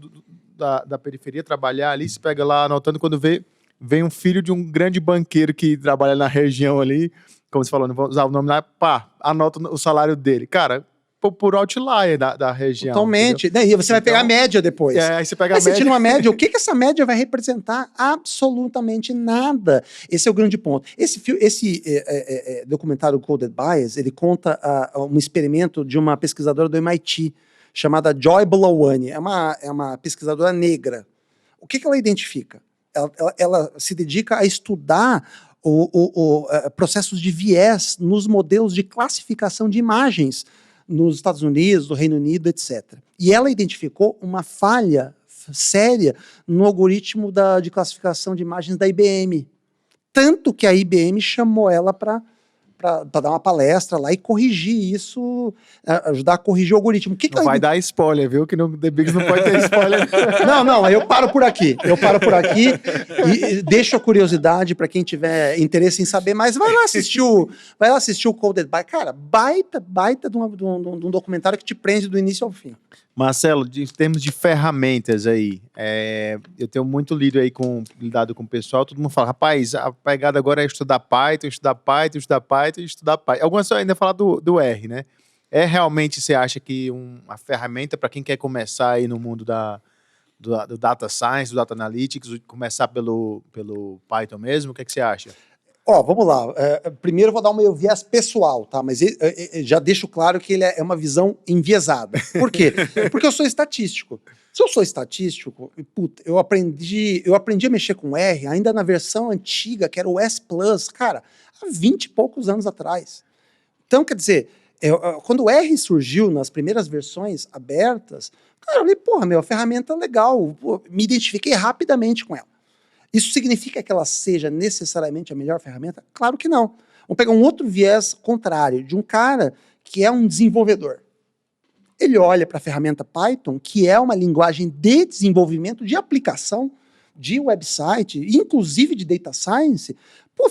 da periferia trabalhar ali, se pega lá anotando, quando vem um filho de um grande banqueiro que trabalha na região ali, como você falou, não vou usar o nome lá, pá, anota o salário dele. Cara, por outlier da região. Totalmente. Daí você vai pegar a média depois. Aí você pega a Aí você média. tira uma média, o que essa média vai representar? Absolutamente nada. Esse é o grande ponto. Esse documentário Coded Bias, ele conta um experimento de uma pesquisadora do MIT, chamada Joy Blouwani. É uma pesquisadora negra. O que ela identifica? Ela se dedica a estudar processos de viés nos modelos de classificação de imagens nos Estados Unidos, no Reino Unido, etc. E ela identificou uma falha séria no algoritmo de classificação de imagens da IBM. Tanto que a IBM chamou ela para dar uma palestra lá e corrigir isso, ajudar a corrigir o algoritmo. Não vai dar spoiler, viu? Que no The Bigs não pode ter spoiler. Não, eu paro por aqui. E deixo a curiosidade para quem tiver interesse em saber mais. Vai lá assistir o Coded Bias. Cara, baita de um documentário que te prende do início ao fim. Marcelo, em termos de ferramentas aí, eu tenho muito lidado com o pessoal, todo mundo fala, rapaz, a pegada agora é estudar Python. Algumas ainda falam do R, né? Realmente você acha que uma ferramenta para quem quer começar aí no mundo do Data Science, do Data Analytics, começar pelo Python mesmo? O que você acha? Vamos lá. Primeiro eu vou dar um meu viés pessoal, tá? Mas já deixo claro que ele é uma visão enviesada. Por quê? Porque eu sou estatístico. Se eu sou estatístico, eu aprendi a mexer com R ainda na versão antiga, que era o S+, cara, há 20 e poucos anos atrás. Então, quer dizer, quando o R surgiu nas primeiras versões abertas, cara, eu falei, a ferramenta legal, me identifiquei rapidamente com ela. Isso significa que ela seja necessariamente a melhor ferramenta? Claro que não. Vamos pegar um outro viés contrário, de um cara que é um desenvolvedor. Ele olha para a ferramenta Python, que é uma linguagem de desenvolvimento de aplicação, de website, inclusive de data science,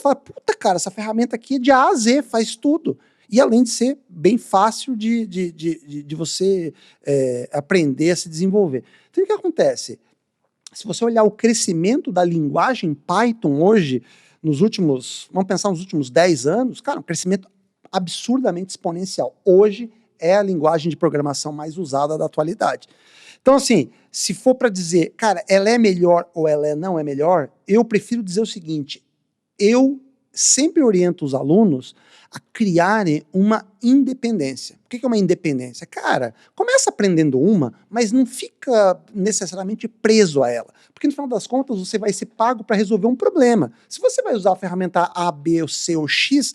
fala, cara, essa ferramenta aqui é de A a Z, faz tudo. E além de ser bem fácil de você aprender a se desenvolver. Então, o que acontece? Se você olhar o crescimento da linguagem Python hoje, vamos pensar nos últimos 10 anos, cara, um crescimento absurdamente exponencial. Hoje é a linguagem de programação mais usada da atualidade. Então, assim, se for para dizer, cara, ela é melhor ou ela não é melhor, eu prefiro dizer o seguinte, eu sempre oriento os alunos a criarem uma independência. O que é uma independência? Cara, começa aprendendo mas não fica necessariamente preso a ela. Porque no final das contas você vai ser pago para resolver um problema. Se você vai usar a ferramenta A, B, C ou X,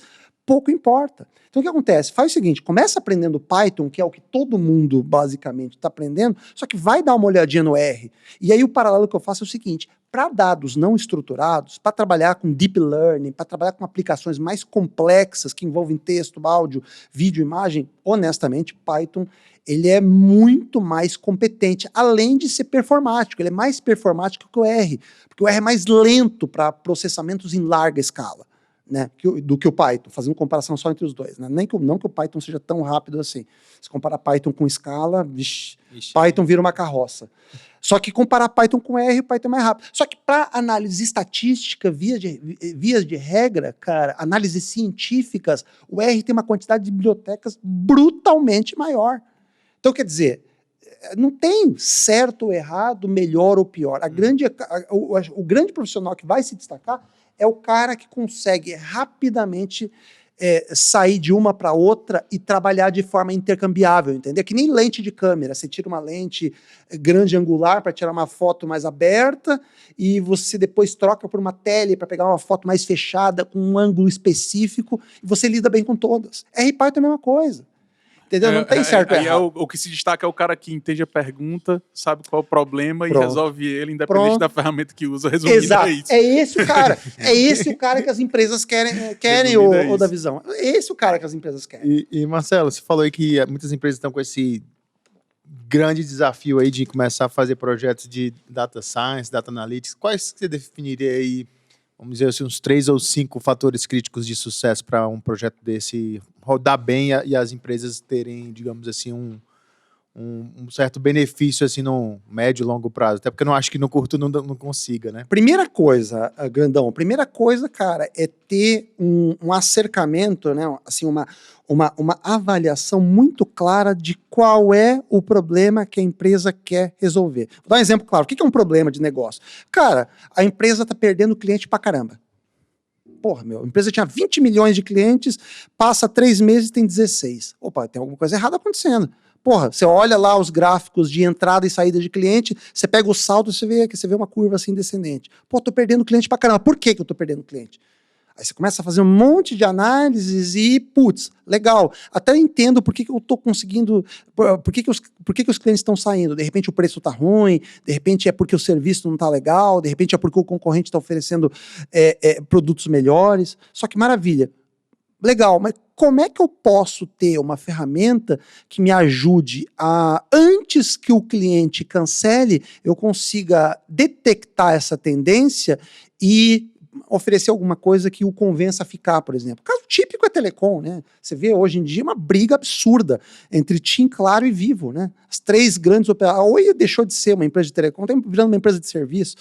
pouco importa. Então o que acontece? Faz o seguinte, começa aprendendo Python, que é o que todo mundo basicamente está aprendendo, só que vai dar uma olhadinha no R. E aí o paralelo que eu faço é o seguinte, para dados não estruturados, para trabalhar com deep learning, para trabalhar com aplicações mais complexas que envolvem texto, áudio, vídeo, imagem, honestamente, Python ele é muito mais competente, além de ser performático. Ele é mais performático que o R, porque o R é mais lento para processamentos em larga escala, né, do que o Python, fazendo comparação só entre os dois. Né? Não que o Python seja tão rápido assim. Se comparar Python com Scala, Python vira uma carroça. Só que comparar Python com R, o Python é mais rápido. Só que para análise estatística, vias de regra, cara, análises científicas, o R tem uma quantidade de bibliotecas brutalmente maior. Então, quer dizer, não tem certo ou errado, melhor ou pior. O grande profissional que vai se destacar é o cara que consegue rapidamente sair de uma para outra e trabalhar de forma intercambiável, entendeu? Que nem lente de câmera. Você tira uma lente grande angular para tirar uma foto mais aberta e você depois troca por uma tele para pegar uma foto mais fechada com um ângulo específico e você lida bem com todas. R-Python é a mesma coisa. Entendeu? Não tem certo ou errado. O que se destaca é o cara que entende a pergunta, sabe qual é o problema e resolve ele, independente Pronto. da ferramenta que usa. Resumindo, exato. é isso. É esse o cara. É esse o cara que as empresas querem ou da visão. É esse o cara que as empresas querem. E Marcelo, você falou aí que muitas empresas estão com esse grande desafio aí de começar a fazer projetos de data science, data analytics. Quais que você definiria aí, vamos dizer assim, uns 3 ou 5 fatores críticos de sucesso para um projeto desse rodar bem e as empresas terem, digamos assim, um certo benefício assim no médio e longo prazo? Até porque eu não acho que no curto não consiga, né? Primeira coisa, Grandão, cara, é ter um acercamento, né? Assim, uma avaliação muito clara de qual é o problema que a empresa quer resolver. Vou dar um exemplo claro. O que é um problema de negócio? Cara, a empresa está perdendo cliente pra caramba. Porra, a empresa tinha 20 milhões de clientes, passa 3 meses tem 16. Opa, tem alguma coisa errada acontecendo. Porra, você olha lá os gráficos de entrada e saída de cliente, você pega o saldo e você vê uma curva assim descendente. Pô, tô perdendo cliente pra caramba. Por que eu tô perdendo cliente? Aí você começa a fazer um monte de análises e, putz, legal. Até entendo por que eu tô conseguindo, por que os clientes estão saindo. De repente o preço tá ruim, de repente é porque o serviço não tá legal, de repente é porque o concorrente está oferecendo produtos melhores. Só que maravilha. Legal, mas como é que eu posso ter uma ferramenta que me ajude a, antes que o cliente cancele, eu consiga detectar essa tendência e oferecer alguma coisa que o convença a ficar, por exemplo. O caso típico é telecom, né? Você vê hoje em dia uma briga absurda entre TIM, Claro e Vivo, né? As 3 grandes operadoras. A Oi deixou de ser uma empresa de telecom, está virando uma empresa de serviço.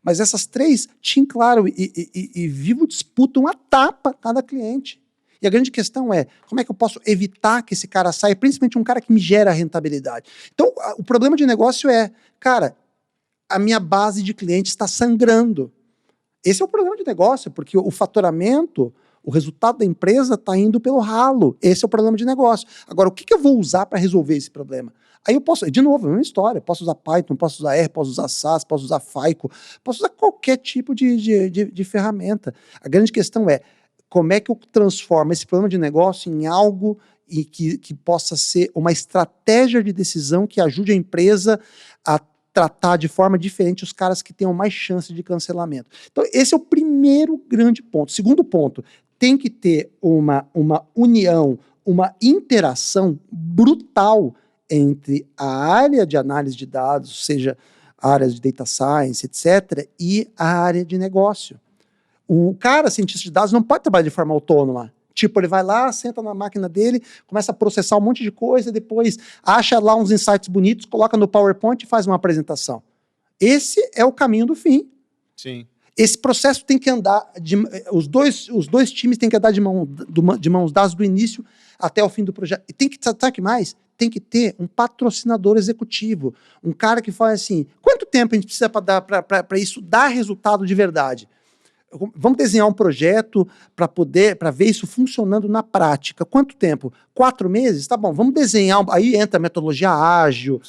Mas essas 3, TIM, Claro e Vivo, disputam a tapa cada cliente. E a grande questão é, como é que eu posso evitar que esse cara saia, principalmente um cara que me gera rentabilidade? Então, o problema de negócio é, cara, a minha base de clientes está sangrando. Esse é o problema de negócio, porque o faturamento, o resultado da empresa está indo pelo ralo. Esse é o problema de negócio. Agora, o que eu vou usar para resolver esse problema? Aí eu posso, de novo, é uma história, posso usar Python, posso usar R, posso usar SAS, posso usar FICO, posso usar qualquer tipo de ferramenta. A grande questão é, como é que eu transformo esse problema de negócio em algo que possa ser uma estratégia de decisão que ajude a empresa a tratar de forma diferente os caras que tenham mais chance de cancelamento. Então, esse é o primeiro grande ponto. Segundo ponto, tem que ter uma união, uma interação brutal entre a área de análise de dados, seja áreas de data science, etc., e a área de negócio. O cara, cientista de dados, não pode trabalhar de forma autônoma. Tipo, ele vai lá, senta na máquina dele, começa a processar um monte de coisa, depois acha lá uns insights bonitos, coloca no PowerPoint e faz uma apresentação. Esse é o caminho do fim. Sim. Esse processo tem que andar, os dois times têm que andar de mãos dadas do início até o fim do projeto. E tem que, sabe o que mais? Tem que ter um patrocinador executivo, um cara que fala assim, quanto tempo a gente precisa para isso dar resultado de verdade? Vamos desenhar um projeto para ver isso funcionando na prática. Quanto tempo? 4 meses? Tá bom, vamos desenhar. Aí entra a metodologia ágil,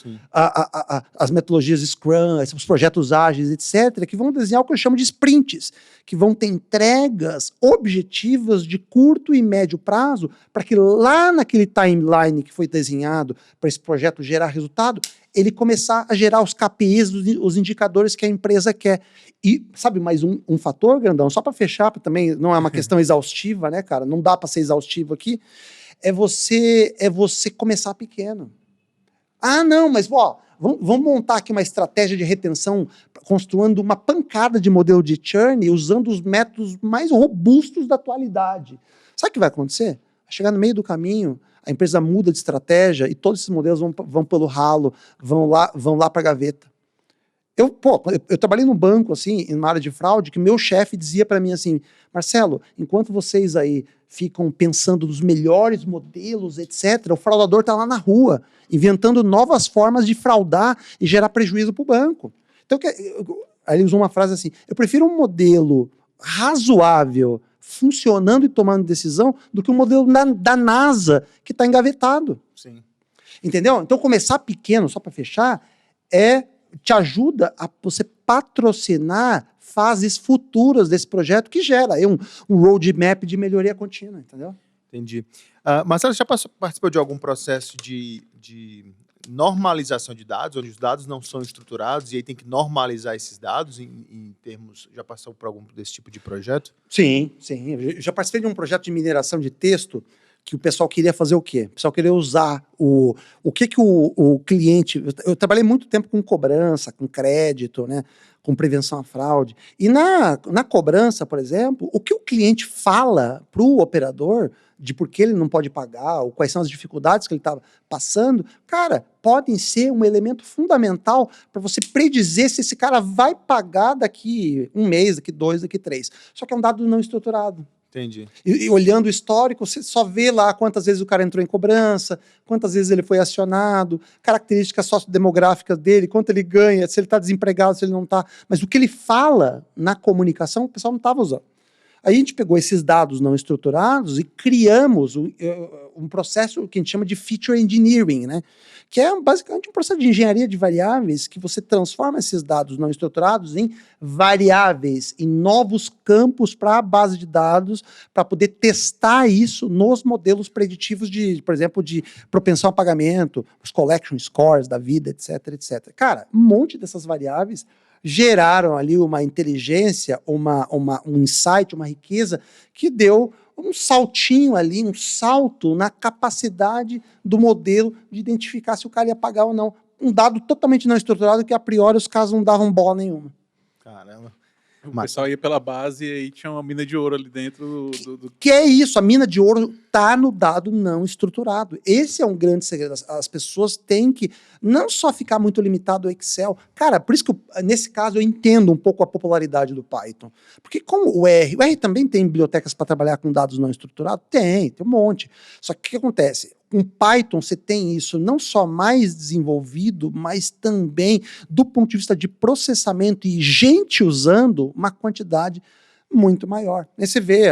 as metodologias Scrum, os projetos ágeis, etc., que vão desenhar o que eu chamo de sprints, que vão ter entregas objetivas de curto e médio prazo, para que lá naquele timeline que foi desenhado para esse projeto gerar resultado, ele começar a gerar os KPIs, os indicadores que a empresa quer. E, sabe, mais um fator, Grandão, só para fechar, também não é uma questão exaustiva, né, cara? Não dá para ser exaustivo aqui. É você começar pequeno. Ah, não, mas, ó, vamos montar aqui uma estratégia de retenção, construindo uma pancada de modelo de churn, usando os métodos mais robustos da atualidade. Sabe o que vai acontecer? Vai chegar no meio do caminho, a empresa muda de estratégia e todos esses modelos vão pelo ralo, vão lá para a gaveta. Eu trabalhei num banco, assim, numa área de fraude, que meu chefe dizia para mim assim, Marcelo, enquanto vocês aí ficam pensando nos melhores modelos, etc., o fraudador está lá na rua, inventando novas formas de fraudar e gerar prejuízo para o banco. Então, aí ele usou uma frase assim, eu prefiro um modelo razoável, funcionando e tomando decisão, do que um modelo da NASA que está engavetado. Sim. Entendeu? Então, começar pequeno, só para fechar, te ajuda a você patrocinar fases futuras desse projeto que gera aí um roadmap de melhoria contínua, entendeu? Entendi. Marcelo, você já participou de algum processo de normalização de dados, onde os dados não são estruturados e aí tem que normalizar esses dados em termos... Já passou por algum desse tipo de projeto? Sim. Eu já participei de um projeto de mineração de texto que o pessoal queria fazer o quê? O pessoal queria usar o que o cliente... Eu trabalhei muito tempo com cobrança, com crédito, né, com prevenção à fraude. E na cobrança, por exemplo, o que o cliente fala para o operador de por que ele não pode pagar, ou quais são as dificuldades que ele está passando, cara, podem ser um elemento fundamental para você predizer se esse cara vai pagar daqui 1 mês, daqui 2, daqui 3. Só que é um dado não estruturado. Entendi. E olhando o histórico, você só vê lá quantas vezes o cara entrou em cobrança, quantas vezes ele foi acionado, características sociodemográficas dele, quanto ele ganha, se ele está desempregado, se ele não está. Mas o que ele fala na comunicação, o pessoal não estava usando. Aí a gente pegou esses dados não estruturados e criamos um processo que a gente chama de feature engineering, né? Que é basicamente um processo de engenharia de variáveis que você transforma esses dados não estruturados em variáveis, em novos campos para a base de dados, para poder testar isso nos modelos preditivos de, por exemplo, de propensão a pagamento, os collection scores da vida, etc, etc. Cara, um monte dessas variáveis geraram ali uma inteligência, um insight, uma riqueza que deu um saltinho ali, um salto na capacidade do modelo de identificar se o cara ia pagar ou não. Um dado totalmente não estruturado que, a priori, os caras não davam bola nenhuma. Caramba. O pessoal ia pela base e aí tinha uma mina de ouro ali dentro do... Que é isso, a mina de ouro está no dado não estruturado. Esse é um grande segredo. As pessoas têm que não só ficar muito limitado ao Excel. Cara, por isso que nesse caso eu entendo um pouco a popularidade do Python. Porque como o R também tem bibliotecas para trabalhar com dados não estruturados? Tem um monte. Só que o que acontece? Com Python você tem isso não só mais desenvolvido, mas também do ponto de vista de processamento e gente usando uma quantidade muito maior. Aí você vê,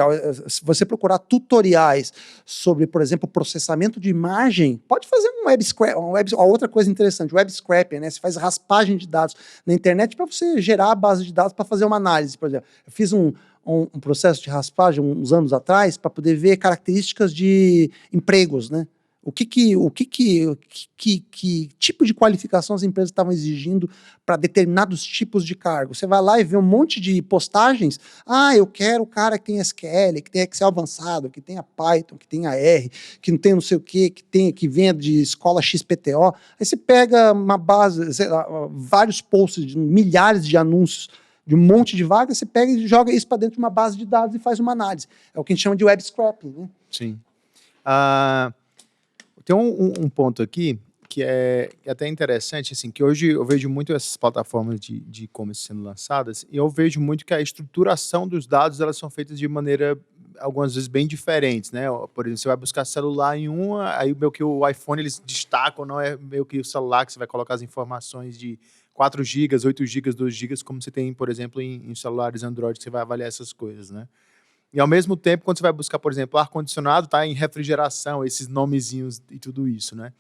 se você procurar tutoriais sobre, por exemplo, processamento de imagem, pode fazer um web scrap, outra coisa interessante, web scraping, né? Você faz raspagem de dados na internet para você gerar a base de dados para fazer uma análise, por exemplo. Eu fiz um processo de raspagem uns anos atrás para poder ver características de empregos, né? Que tipo de qualificação as empresas estavam exigindo para determinados tipos de cargo? Você vai lá e vê um monte de postagens. Ah, eu quero o cara que tem SQL, que tem Excel avançado, que tenha Python, que tenha R, que não tem não sei o quê, que venha de escola XPTO. Aí você pega uma base, sei lá, vários posts, de milhares de anúncios, de um monte de vagas, você pega e joga isso para dentro de uma base de dados e faz uma análise. É o que a gente chama de web scraping, né? Sim. Tem um ponto aqui que é até interessante, assim, que hoje eu vejo muito essas plataformas de e-commerce sendo lançadas e eu vejo muito que a estruturação dos dados, elas são feitas de maneira, algumas vezes, bem diferentes, né? Por exemplo, você vai buscar celular em uma, aí meio que o iPhone eles destacam, não é meio que o celular que você vai colocar as informações de 4 GB, 8 GB, 2 GB, como você tem, por exemplo, em celulares Android, que você vai avaliar essas coisas, né? E ao mesmo tempo, quando você vai buscar, por exemplo, ar-condicionado, tá em refrigeração, esses nomezinhos e tudo isso, né?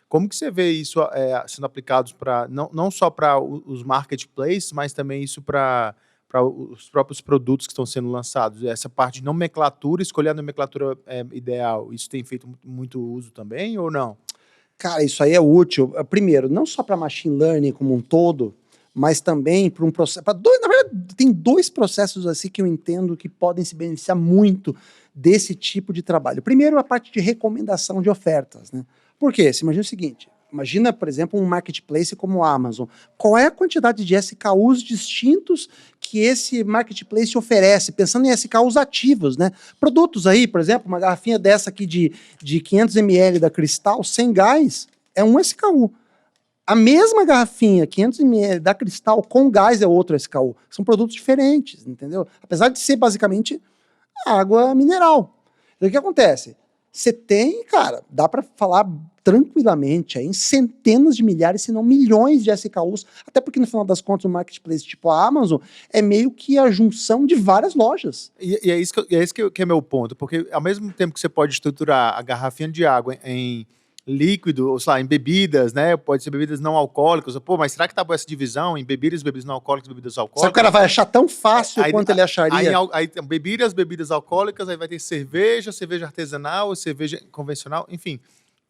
Como que você vê isso sendo aplicado para não só para os marketplaces, mas também isso para os próprios produtos que estão sendo lançados? Essa parte de nomenclatura, escolher a nomenclatura ideal, isso tem feito muito uso também ou não? Cara, isso aí é útil. Primeiro, não só para machine learning como um todo, mas também para um processo. Na verdade, tem 2 processos assim que eu entendo que podem se beneficiar muito desse tipo de trabalho. Primeiro, a parte de recomendação de ofertas, né? Por quê? Você imagina o seguinte: imagina, por exemplo, um marketplace como o Amazon. Qual é a quantidade de SKUs distintos que esse marketplace oferece? Pensando em SKUs ativos, né? Produtos aí, por exemplo, uma garrafinha dessa aqui de 500 ml da Cristal, sem gás, é um SKU. A mesma garrafinha, 500 ml da Cristal, com gás é outro SKU. São produtos diferentes, entendeu? Apesar de ser basicamente água mineral. Então, o que acontece? Você tem, cara, dá para falar tranquilamente aí, em centenas de milhares, se não milhões de SKUs, até porque no final das contas o marketplace tipo a Amazon é meio que a junção de várias lojas. E é isso que é meu ponto, porque ao mesmo tempo que você pode estruturar a garrafinha de água em líquido, ou sei lá, em bebidas, né? Pode ser bebidas não alcoólicas. Pô, mas será que tá boa essa divisão em bebidas não alcoólicas, bebidas alcoólicas? Só que o cara vai achar tão fácil quanto ele acharia. Aí tem bebidas alcoólicas, aí vai ter cerveja artesanal, cerveja convencional, enfim.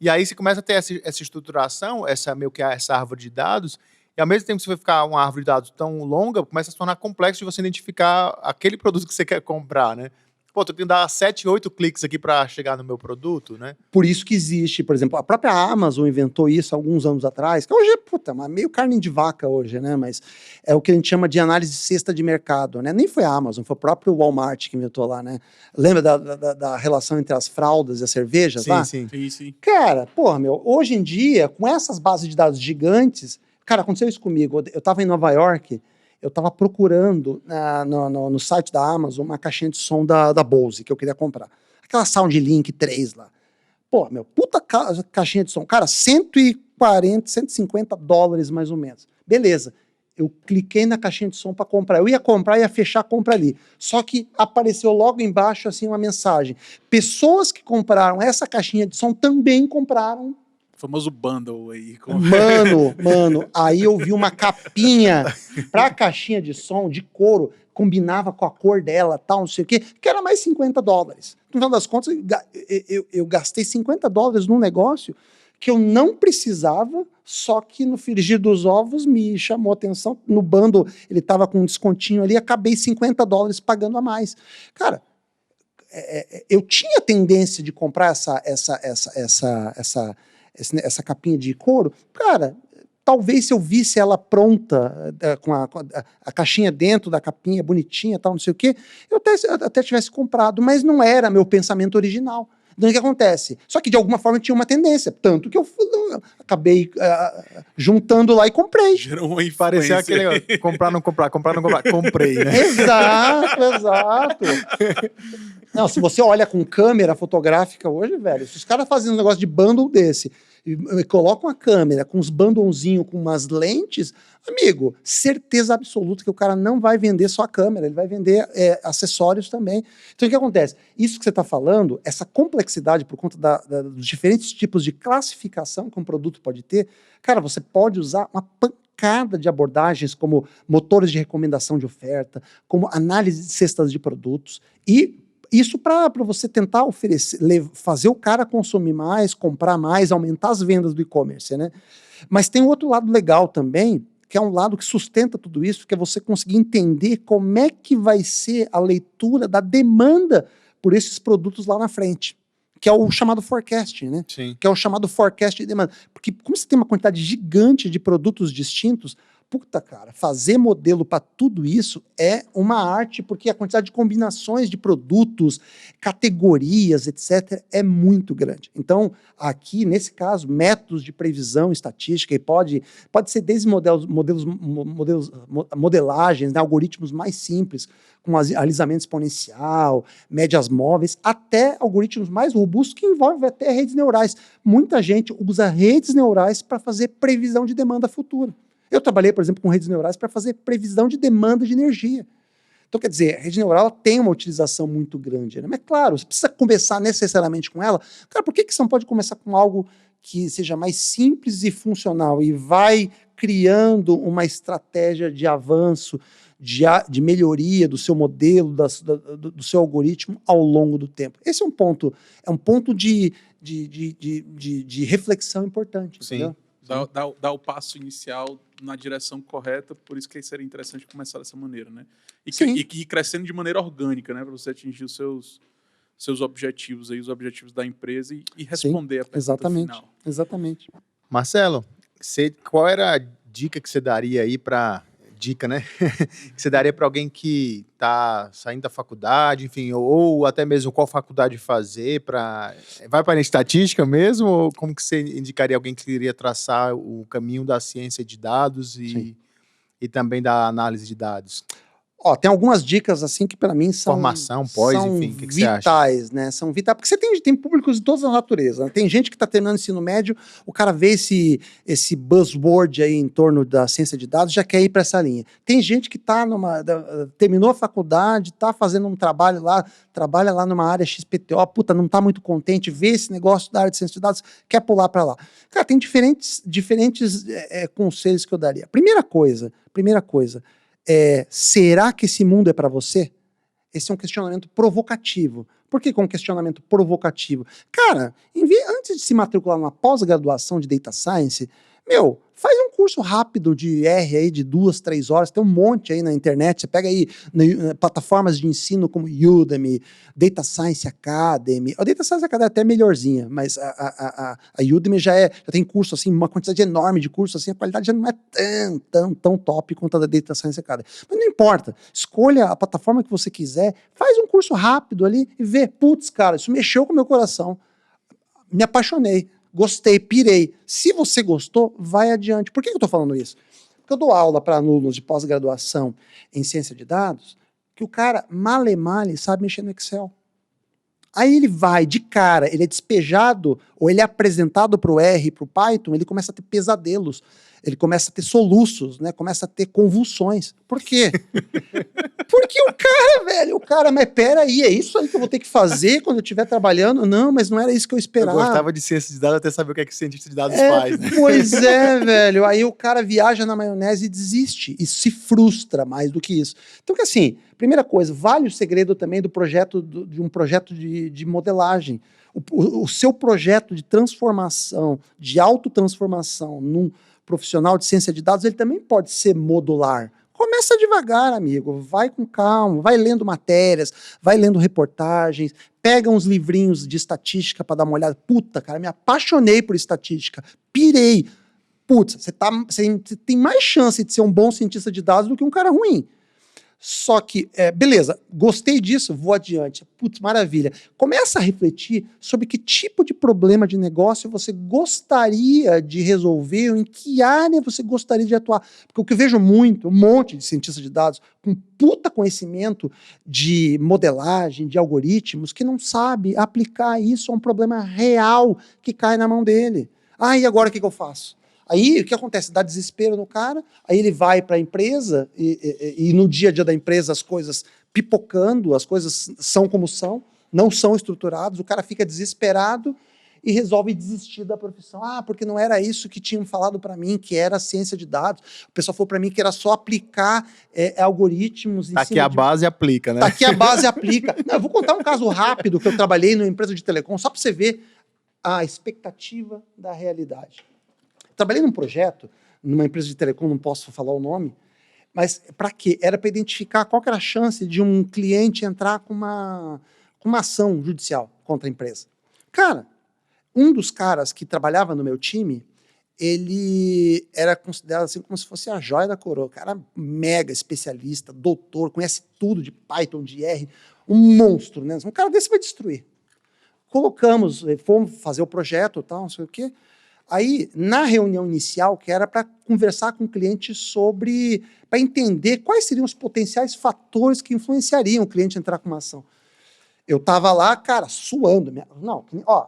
E aí você começa a ter essa estruturação, meio que essa árvore de dados, e ao mesmo tempo que você vai ficar uma árvore de dados tão longa, começa a se tornar complexo de você identificar aquele produto que você quer comprar, né? Pô, tu tem que dar 7, 8 cliques aqui para chegar no meu produto, né? Por isso que existe, por exemplo, a própria Amazon inventou isso há alguns anos atrás, que hoje é meio carne de vaca hoje, né? Mas é o que a gente chama de análise de cesta de mercado, né? Nem foi a Amazon, foi o próprio Walmart que inventou lá, né? Lembra da relação entre as fraldas e as cervejas lá? Sim. Cara, porra, hoje em dia, com essas bases de dados gigantes, cara, aconteceu isso comigo. Eu tava em Nova York, eu estava procurando no site da Amazon uma caixinha de som da Bose que eu queria comprar. Aquela SoundLink 3 lá. Pô, puta caixinha de som. Cara, 140, 150 dólares mais ou menos. Beleza. Eu cliquei na caixinha de som para comprar. Eu ia comprar e ia fechar a compra ali. Só que apareceu logo embaixo assim uma mensagem. Pessoas que compraram essa caixinha de som também compraram. O famoso bundle aí. Mano, aí eu vi uma capinha pra caixinha de som, de couro, combinava com a cor dela, tal, não sei o quê, que era mais 50 dólares. No final das contas, eu gastei 50 dólares num negócio que eu não precisava, só que no frigir dos ovos me chamou a atenção. No bundle, ele tava com um descontinho ali, acabei 50 dólares pagando a mais. Cara, eu tinha tendência de comprar essa capinha de couro, cara, talvez se eu visse ela pronta, com a caixinha dentro da capinha, bonitinha, tal, não sei o quê, eu até tivesse comprado, mas não era meu pensamento original. Então o que acontece? Só que de alguma forma tinha uma tendência, tanto que eu acabei juntando lá e comprei. Gerou uma influência. Parecia aquele comprar, não comprar, comprei, né? Exato. Não, se você olha com câmera fotográfica hoje, velho, se os caras fazem um negócio de bundle desse e colocam a câmera com uns bundlezinhos, com umas lentes, amigo, certeza absoluta que o cara não vai vender só a câmera, ele vai vender acessórios também. Então o que acontece? Isso que você está falando, essa complexidade por conta dos diferentes tipos de classificação que um produto pode ter, cara, você pode usar uma pancada de abordagens como motores de recomendação de oferta, como análise de cestas de produtos e isso para você tentar fazer o cara consumir mais, comprar mais, aumentar as vendas do e-commerce, né? Mas tem um outro lado legal também, que é um lado que sustenta tudo isso, que é você conseguir entender como é que vai ser a leitura da demanda por esses produtos lá na frente, que é o chamado forecasting, né? Sim. Que é o chamado forecast de demanda. Porque como você tem uma quantidade gigante de produtos distintos, puta, cara, fazer modelo para tudo isso é uma arte, porque a quantidade de combinações de produtos, categorias, etc., é muito grande. Então, aqui, nesse caso, métodos de previsão estatística, e pode ser desde modelagens, né, algoritmos mais simples, com alisamento exponencial, médias móveis, até algoritmos mais robustos que envolvem até redes neurais. Muita gente usa redes neurais para fazer previsão de demanda futura. Eu trabalhei, por exemplo, com redes neurais para fazer previsão de demanda de energia. Então, quer dizer, a rede neural tem uma utilização muito grande, né? Mas, claro, você precisa começar necessariamente com ela. Cara, por que você não pode começar com algo que seja mais simples e funcional e vai criando uma estratégia de avanço, de melhoria do seu modelo, do seu algoritmo ao longo do tempo? Esse é um ponto de reflexão importante, entendeu? Dar o passo inicial na direção correta, por isso que seria interessante começar dessa maneira, né? E ir crescendo de maneira orgânica, né? Para você atingir os seus objetivos, aí, os objetivos da empresa e responder a pergunta final. Exatamente. Marcelo, qual era a dica que você daria aí para... Dica, né? Que você daria para alguém que está saindo da faculdade, enfim, ou até mesmo qual faculdade fazer para... Vai para a estatística mesmo? Ou como que você indicaria alguém que queria traçar o caminho da ciência de dados e também da análise de dados? Ó, tem algumas dicas assim que para mim são formação, enfim, o que você acha? Vitais, né? São vitais, porque você tem públicos de todas as naturezas, né? Tem gente que está terminando o ensino médio, o cara vê esse buzzword aí em torno da ciência de dados, já quer ir para essa linha. Tem gente que terminou a faculdade, está fazendo um trabalho lá, trabalha lá numa área XPTO, puta, não está muito contente, vê esse negócio da área de ciência de dados, quer pular para lá. Cara, tem diferentes conselhos que eu daria. Primeira coisa, será que esse mundo é para você? Esse é um questionamento provocativo. Por que um questionamento provocativo? Cara, antes de se matricular numa pós-graduação de Data Science, faz um curso rápido de R aí de 2, 3 horas, tem um monte aí na internet, você pega aí plataformas de ensino como Udemy, Data Science Academy. A Data Science Academy é até melhorzinha, mas a Udemy já tem curso, assim, uma quantidade enorme de cursos, assim, a qualidade já não é tão top quanto a da Data Science Academy. Mas não importa, escolha a plataforma que você quiser, faz um curso rápido ali e vê, putz, cara, isso mexeu com o meu coração, me apaixonei. Gostei, pirei. Se você gostou, vai adiante. Por que eu tô falando isso? Porque eu dou aula para alunos de pós-graduação em ciência de dados, que o cara, male sabe mexer no Excel. Aí ele vai, de cara, ele é despejado, ou ele é apresentado para o R, para o Python, ele começa a ter pesadelos, ele começa a ter soluços, né? Começa a ter convulsões. Por quê? Porque o cara, mas peraí, é isso aí que eu vou ter que fazer quando eu estiver trabalhando? Não, mas não era isso que eu esperava. Eu gostava de ciência de dados até saber o que cientista de dados faz, né? Pois é, velho. Aí o cara viaja na maionese e desiste. E se frustra mais do que isso. Então, que assim, primeira coisa, vale o segredo também de um projeto de modelagem. O seu projeto de transformação, de autotransformação num profissional de ciência de dados, ele também pode ser modular. Começa devagar, amigo, vai com calma, vai lendo matérias, vai lendo reportagens, pega uns livrinhos de estatística para dar uma olhada. Puta, cara, me apaixonei por estatística, pirei. Putz, você tem mais chance de ser um bom cientista de dados do que um cara ruim. Só que, beleza, gostei disso, vou adiante. Putz, maravilha. Começa a refletir sobre que tipo de problema de negócio você gostaria de resolver, ou em que área você gostaria de atuar. Porque o que eu vejo muito, um monte de cientistas de dados com puta conhecimento de modelagem, de algoritmos, que não sabe aplicar isso a um problema real que cai na mão dele. E agora o que eu faço? Aí, o que acontece? Dá desespero no cara, aí ele vai para a empresa e no dia a dia da empresa as coisas pipocando, as coisas são como são, não são estruturadas, o cara fica desesperado e resolve desistir da profissão. Porque não era isso que tinham falado para mim, que era ciência de dados. O pessoal falou para mim que era só aplicar algoritmos. Tá aqui a base aplica, né? Tá aqui a base aplica. Não, eu vou contar um caso rápido que eu trabalhei numa empresa de telecom, só para você ver a expectativa da realidade. Trabalhei num projeto, numa empresa de telecom, não posso falar o nome, mas para quê? Era para identificar qual que era a chance de um cliente entrar com uma ação judicial contra a empresa. Cara, um dos caras que trabalhava no meu time, ele era considerado assim como se fosse a joia da coroa. Cara mega especialista, doutor, conhece tudo de Python, de R, um monstro, né? Um cara desse vai destruir. Fomos fazer o projeto, tal, não sei o quê. Aí, na reunião inicial, que era para conversar com o cliente para entender quais seriam os potenciais fatores que influenciariam o cliente a entrar com uma ação. Eu estava lá, cara, suando.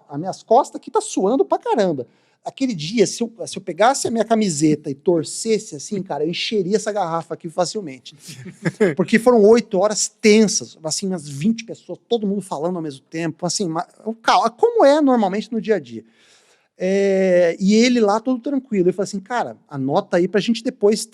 As minhas costas aqui tá suando pra caramba. aquele dia, se eu pegasse a minha camiseta e torcesse assim, cara, eu encheria essa garrafa aqui facilmente. Porque foram 8 horas tensas, assim, umas 20 pessoas, todo mundo falando ao mesmo tempo, assim, como é normalmente no dia a dia. E ele lá todo tranquilo. Ele falou assim, cara, anota aí pra gente depois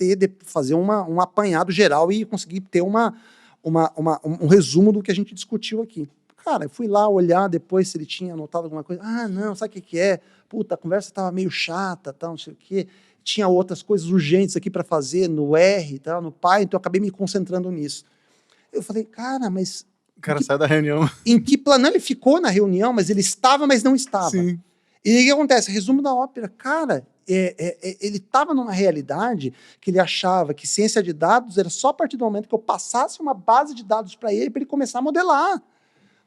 fazer um apanhado geral e conseguir ter um resumo do que a gente discutiu aqui. Cara, eu fui lá olhar depois se ele tinha anotado alguma coisa. Ah, não, sabe o que é? Puta, a conversa estava meio chata, tal, não sei o quê. Tinha outras coisas urgentes aqui para fazer no R, tal, no Pai, então eu acabei me concentrando nisso. Eu falei, cara, mas... O cara sai da reunião. Em que plano? Ele ficou na reunião, mas ele estava, mas não estava. Sim. E o que acontece? Resumo da ópera. Cara, ele estava numa realidade que ele achava que ciência de dados era só a partir do momento que eu passasse uma base de dados para ele começar a modelar.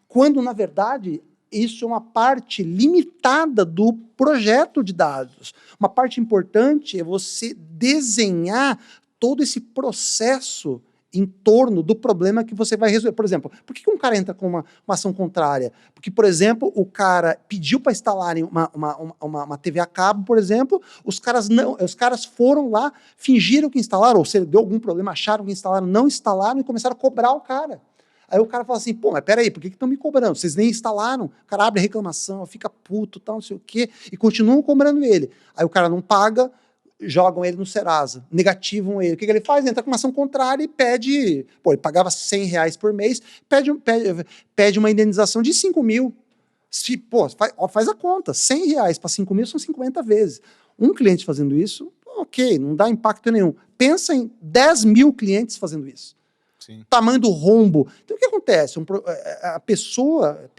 Quando, na verdade, isso é uma parte limitada do projeto de dados. Uma parte importante é você desenhar todo esse processo em torno do problema que você vai resolver. Por exemplo, por que um cara entra com uma ação contrária? Porque, por exemplo, o cara pediu para instalarem uma TV a cabo, por exemplo, os caras foram lá, fingiram que instalaram, ou se deu algum problema, acharam que instalaram, não instalaram e começaram a cobrar o cara. Aí o cara fala assim, pô, mas peraí, por que estão me cobrando? Vocês nem instalaram. O cara abre a reclamação, fica puto, tal, não sei o quê, e continuam cobrando ele. Aí o cara não paga, jogam ele no Serasa, negativam ele. O que ele faz? Entra com uma ação contrária e pede... Pô, ele pagava R$100 por mês, pede uma indenização de 5 mil. Pô, faz a conta, R$100 para 5 mil são 50 vezes. Um cliente fazendo isso, ok, não dá impacto nenhum. Pensa em 10 mil clientes fazendo isso. Sim. Tamanho do rombo. Então, o que acontece? A pessoa,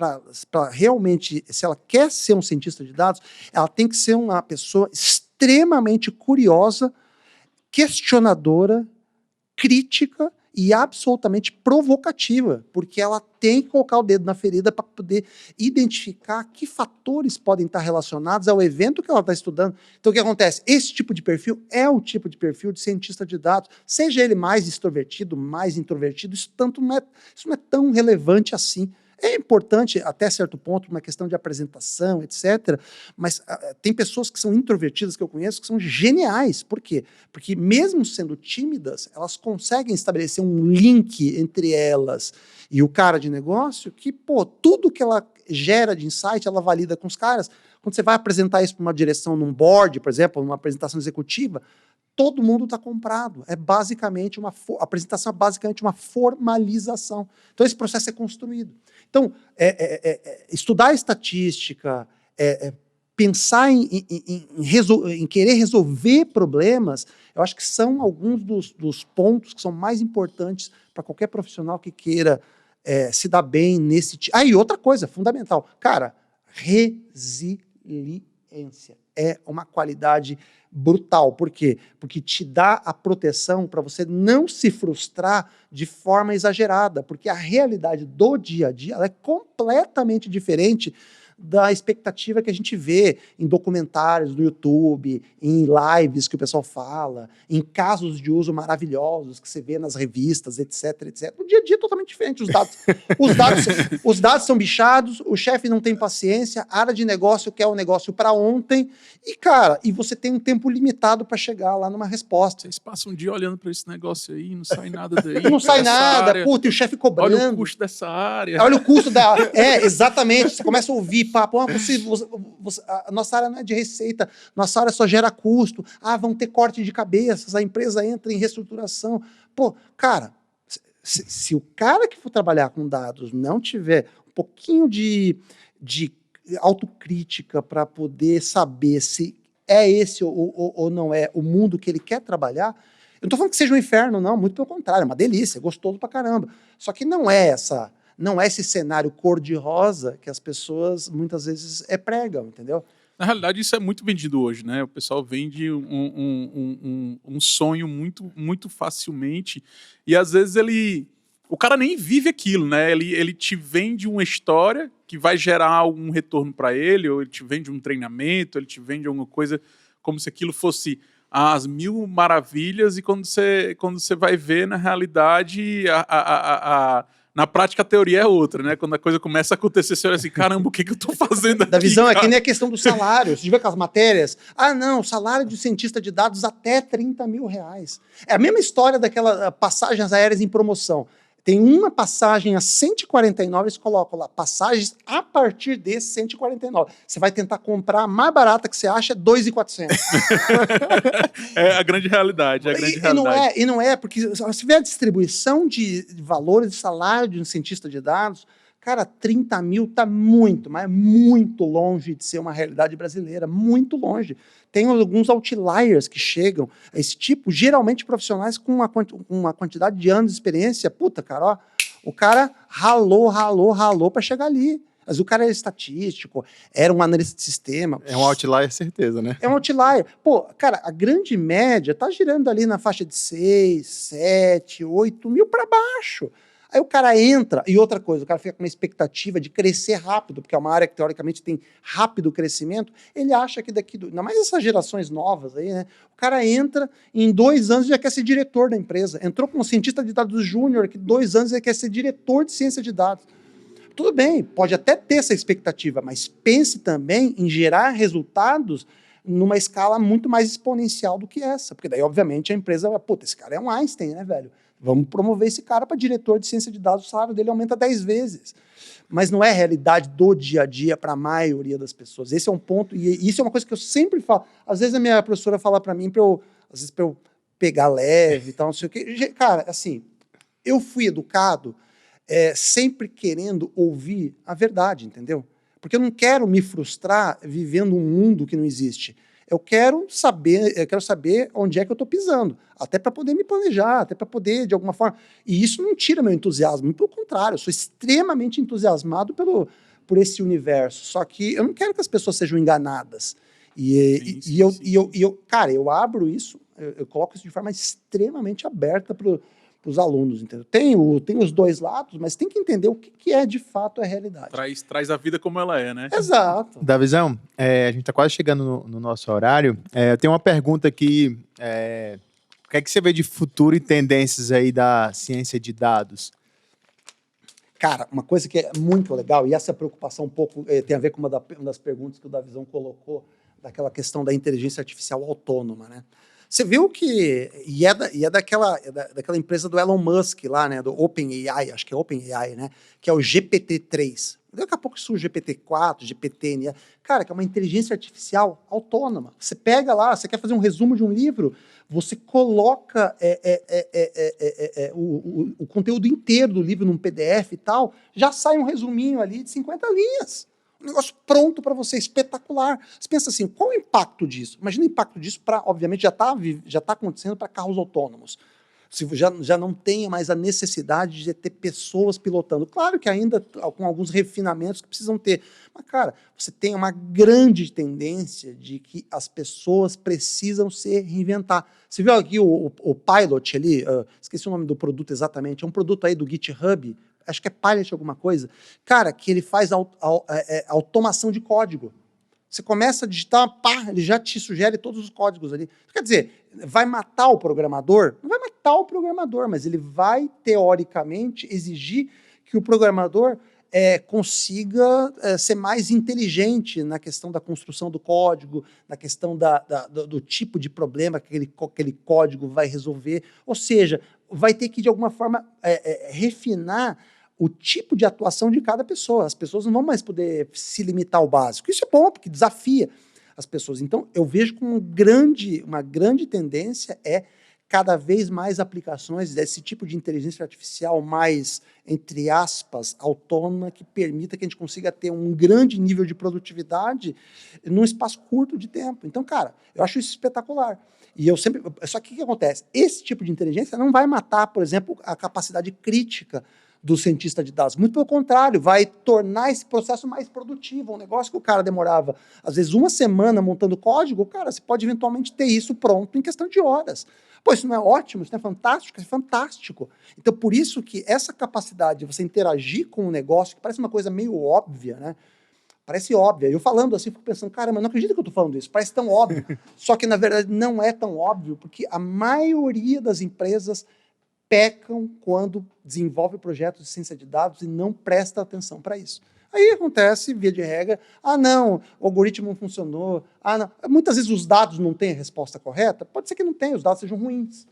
para realmente, se ela quer ser um cientista de dados, ela tem que ser uma pessoa extremamente curiosa, questionadora, crítica e absolutamente provocativa, porque ela tem que colocar o dedo na ferida para poder identificar que fatores podem estar relacionados ao evento que ela está estudando. Então, o que acontece? Esse tipo de perfil é o tipo de perfil de cientista de dados, seja ele mais extrovertido, mais introvertido, isso não é tão relevante assim. É importante, até certo ponto, uma questão de apresentação, etc. Mas tem pessoas que são introvertidas, que eu conheço, que são geniais. Por quê? Porque mesmo sendo tímidas, elas conseguem estabelecer um link entre elas e o cara de negócio que, pô, tudo que ela gera de insight, ela valida com os caras. Quando você vai apresentar isso para uma direção num board, por exemplo, numa apresentação executiva, todo mundo está comprado. É basicamente a apresentação é basicamente uma formalização. Então, esse processo é construído. Então, estudar estatística, pensar em querer resolver problemas, eu acho que são alguns dos pontos que são mais importantes para qualquer profissional que queira se dar bem nesse tipo. E outra coisa fundamental, cara, resiliência é uma qualidade brutal. Por quê? Porque te dá a proteção para você não se frustrar de forma exagerada, porque a realidade do dia a dia ela é completamente diferente da expectativa que a gente vê em documentários do YouTube, em lives que o pessoal fala, em casos de uso maravilhosos que você vê nas revistas, etc, etc. No dia a dia é totalmente diferente. Os dados são bichados, o chefe não tem paciência, a área de negócio quer o negócio para ontem, e você tem um tempo limitado para chegar lá numa resposta. Vocês passam um dia olhando para esse negócio aí, não sai nada daí. Não sai nada, puta, e o chefe cobrando. Olha o custo dessa área. Olha o custo da... exatamente, você começa a ouvir papo, a nossa área não é de receita, nossa área só gera custo, vão ter corte de cabeças, a empresa entra em reestruturação. Pô, cara, se o cara que for trabalhar com dados não tiver um pouquinho de autocrítica para poder saber se é esse ou não é o mundo que ele quer trabalhar, eu não tô falando que seja um inferno, não, muito pelo contrário, é uma delícia, é gostoso pra caramba. Só que não é esse cenário cor-de-rosa que as pessoas muitas vezes pregam, entendeu? Na realidade, isso é muito vendido hoje, né? O pessoal vende um sonho muito, muito facilmente e às vezes o cara nem vive aquilo, né? Ele te vende uma história que vai gerar algum retorno para ele, ou ele te vende um treinamento, ele te vende alguma coisa como se aquilo fosse as mil maravilhas, e quando você vai ver, na realidade, Na prática, a teoria é outra, né? Quando a coisa começa a acontecer, você olha assim, caramba, o que eu tô fazendo aqui, Da visão cara? é que nem a questão do salário. Você vê aquelas matérias? Ah, não, salário de cientista de dados até 30 mil reais. É a mesma história daquelas passagens aéreas em promoção. Tem uma passagem a 149, eles colocam lá, passagens a partir de 149. Você vai tentar comprar a mais barata que você acha, é 2.400. É a grande realidade, é a grande realidade. E não é, porque você vê a distribuição de valores de salário de um cientista de dados, cara, 30 mil está muito, mas muito longe de ser uma realidade brasileira, muito longe. Tem alguns outliers que chegam a esse tipo, geralmente profissionais com uma quantidade de anos de experiência. Puta, cara, ó, o cara ralou para chegar ali. Mas o cara era estatístico, era um analista de sistema. É um outlier, certeza, né? É um outlier. Pô, cara, a grande média tá girando ali na faixa de 6, 7, 8 mil para baixo. Aí o cara entra, e outra coisa, o cara fica com uma expectativa de crescer rápido, porque é uma área que teoricamente tem rápido crescimento, ele acha que ainda mais essas gerações novas aí, né? O cara entra, em 2 anos já quer ser diretor da empresa. Entrou como cientista de dados júnior, que 2 anos ele quer ser diretor de ciência de dados. Tudo bem, pode até ter essa expectativa, mas pense também em gerar resultados numa escala muito mais exponencial do que essa, porque daí, obviamente, a empresa vai, puta, esse cara é um Einstein, né, velho? Vamos promover esse cara para diretor de ciência de dados, o salário dele aumenta 10 vezes. Mas não é a realidade do dia a dia para a maioria das pessoas. Esse é um ponto, e isso é uma coisa que eu sempre falo. Às vezes a minha professora fala para mim, às vezes para eu pegar leve e tal, não sei o quê. Cara, assim, eu fui educado sempre querendo ouvir a verdade, entendeu? Porque eu não quero me frustrar vivendo um mundo que não existe. Eu quero saber onde é que eu estou pisando, até para poder me planejar, até para poder, de alguma forma... E isso não tira meu entusiasmo, pelo contrário, eu sou extremamente entusiasmado por esse universo, só que eu não quero que as pessoas sejam enganadas. Cara, eu abro isso, eu coloco isso de forma extremamente aberta para os alunos, entendeu? Tem os dois lados, mas tem que entender o que é de fato a realidade. Traz a vida como ela é, né? Exato. Davizão, a gente está quase chegando no nosso horário. Eu tenho uma pergunta aqui. O que é que você vê de futuro e tendências aí da ciência de dados? Cara, uma coisa que é muito legal, e essa preocupação um pouco tem a ver com uma das perguntas que o Davizão colocou, daquela questão da inteligência artificial autônoma, né? Você viu que... E é daquela empresa do Elon Musk lá, né? Do OpenAI, acho que é OpenAI, né? Que é o GPT-3. Daqui a pouco surge o GPT-4, GPT-NA. Cara, que é uma inteligência artificial autônoma. Você pega lá, você quer fazer um resumo de um livro, você coloca o conteúdo inteiro do livro num PDF e tal, já sai um resuminho ali de 50 linhas. Um negócio pronto para você, espetacular. Você pensa assim, qual o impacto disso? Imagina o impacto disso para, obviamente, já tá acontecendo para carros autônomos. Se já não tenha mais a necessidade de ter pessoas pilotando. Claro que ainda com alguns refinamentos que precisam ter. Mas, cara, você tem uma grande tendência de que as pessoas precisam se reinventar. Você viu aqui o Pilot ali? Esqueci o nome do produto exatamente. É um produto aí do GitHub, acho que é Pilot alguma coisa, cara, que ele faz automação de código. Você começa a digitar, pá, ele já te sugere todos os códigos ali. Quer dizer, vai matar o programador? Não vai matar o programador, mas ele vai, teoricamente, exigir que o programador consiga ser mais inteligente na questão da construção do código, na questão do tipo de problema que aquele código vai resolver. Ou seja, vai ter que, de alguma forma, refinar o tipo de atuação de cada pessoa. As pessoas não vão mais poder se limitar ao básico. Isso é bom, porque desafia as pessoas. Então, eu vejo como uma grande tendência cada vez mais aplicações desse tipo de inteligência artificial mais, entre aspas, autônoma, que permita que a gente consiga ter um grande nível de produtividade num espaço curto de tempo. Então, cara, eu acho isso espetacular. Só que o que acontece? Esse tipo de inteligência não vai matar, por exemplo, a capacidade crítica do cientista de dados. Muito pelo contrário, vai tornar esse processo mais produtivo. Um negócio que o cara demorava, às vezes, 1 semana montando código, cara, você pode eventualmente ter isso pronto em questão de horas. Pô, isso não é ótimo? Isso não é fantástico? É fantástico. Então, por isso que essa capacidade de você interagir com um negócio, que parece uma coisa meio óbvia, né? Parece óbvia. Eu falando assim, fico pensando, caramba, não acredito que eu estou falando isso. Parece tão óbvio. Só que, na verdade, não é tão óbvio, porque a maioria das empresas pecam quando desenvolve projetos de ciência de dados e não presta atenção para isso. Aí acontece, via de regra, não, o algoritmo não funcionou, não. Muitas vezes os dados não têm a resposta correta, pode ser que não tenha, os dados sejam ruins.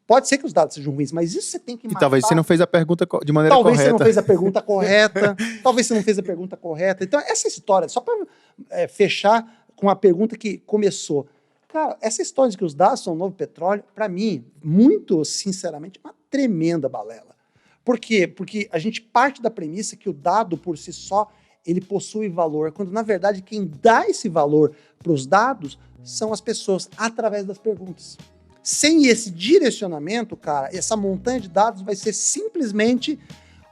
Pode ser que os dados sejam ruins, mas isso você tem que matar. E talvez você não fez a pergunta de maneira talvez correta. Talvez você não fez a pergunta correta. Talvez você não fez a pergunta correta. Então, essa história, só para fechar com a pergunta que começou. Cara, essa história de que os dados são o novo petróleo, para mim, muito sinceramente, é uma tremenda balela. Por quê? Porque a gente parte da premissa que o dado por si só, ele possui valor, quando na verdade quem dá esse valor para os dados são as pessoas, através das perguntas. Sem esse direcionamento, cara, essa montanha de dados vai ser simplesmente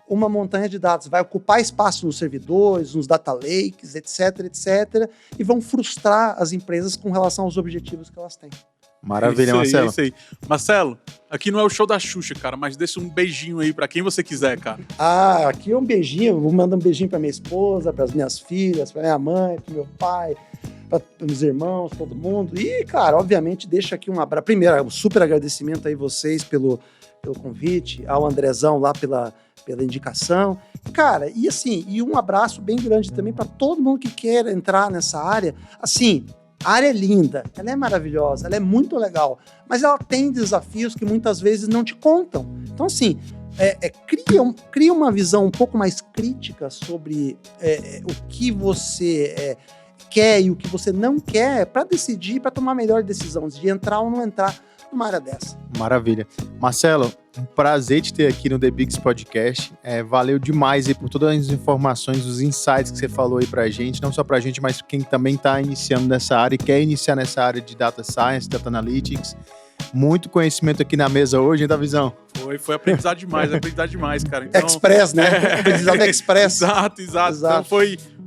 uma montanha de dados. Vai ocupar espaço nos servidores, nos data lakes, etc, etc. E vão frustrar as empresas com relação aos objetivos que elas têm. Maravilha, Marcelo. Isso aí. Marcelo, aqui não é o show da Xuxa, cara, mas deixa um beijinho aí pra quem você quiser, cara. Aqui é um beijinho. Vou mandar um beijinho pra minha esposa, pras minhas filhas, pra minha mãe, pro meu pai, para meus irmãos, todo mundo. E, cara, obviamente, deixa aqui um abraço. Primeiro, um super agradecimento aí vocês pelo convite, ao Andrezão lá pela indicação. Cara, e assim, e um abraço bem grande também para todo mundo que quer entrar nessa área. Assim, a área é linda, ela é maravilhosa, ela é muito legal, mas ela tem desafios que muitas vezes não te contam. Então, assim, cria uma visão um pouco mais crítica sobre o que você quer e o que você não quer para decidir, para tomar a melhor decisão de entrar ou não entrar numa área dessa. Maravilha. Marcelo, um prazer te ter aqui no The Bigs Podcast. Valeu demais aí por todas as informações, os insights que você falou aí pra gente, não só pra gente, mas quem também tá iniciando nessa área e quer iniciar nessa área de Data Science, Data Analytics. Muito conhecimento aqui na mesa hoje, hein, Davizão? Foi aprendizado demais, cara. Então, Express, né? Aprendizado Express. Exato. Então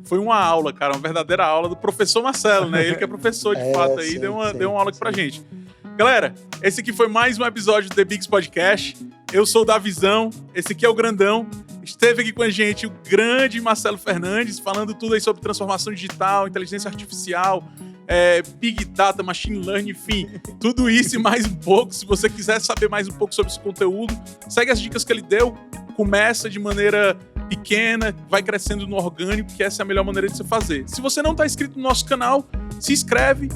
foi uma aula, cara, uma verdadeira aula do professor Marcelo, né? Ele que é professor de fato aí, deu uma aula aqui pra gente. Galera, esse aqui foi mais um episódio do The Bigs Podcast. Eu sou o Davizão, esse aqui é o Grandão. Esteve aqui com a gente o grande Marcelo Fernandes, falando tudo aí sobre transformação digital, inteligência artificial, Big Data, Machine Learning, enfim, tudo isso e mais um pouco. Se você quiser saber mais um pouco sobre esse conteúdo, segue as dicas que ele deu, começa de maneira pequena, vai crescendo no orgânico, que essa é a melhor maneira de você fazer. Se você não está inscrito no nosso canal, se inscreve,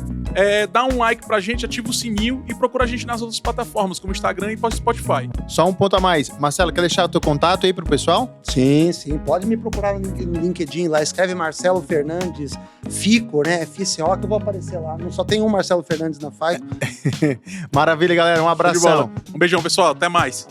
dá um like pra gente, ativa o sininho e procura a gente nas outras plataformas, como Instagram e Spotify. Só um ponto a mais. Marcelo, quer deixar o teu contato aí pro pessoal? Sim. Pode me procurar no LinkedIn lá, escreve Marcelo Fernandes FICO, né? FICO, que eu vou aparecer lá. Não só tem um Marcelo Fernandes na FICO. Maravilha, galera. Um abração. Um beijão, pessoal. Até mais.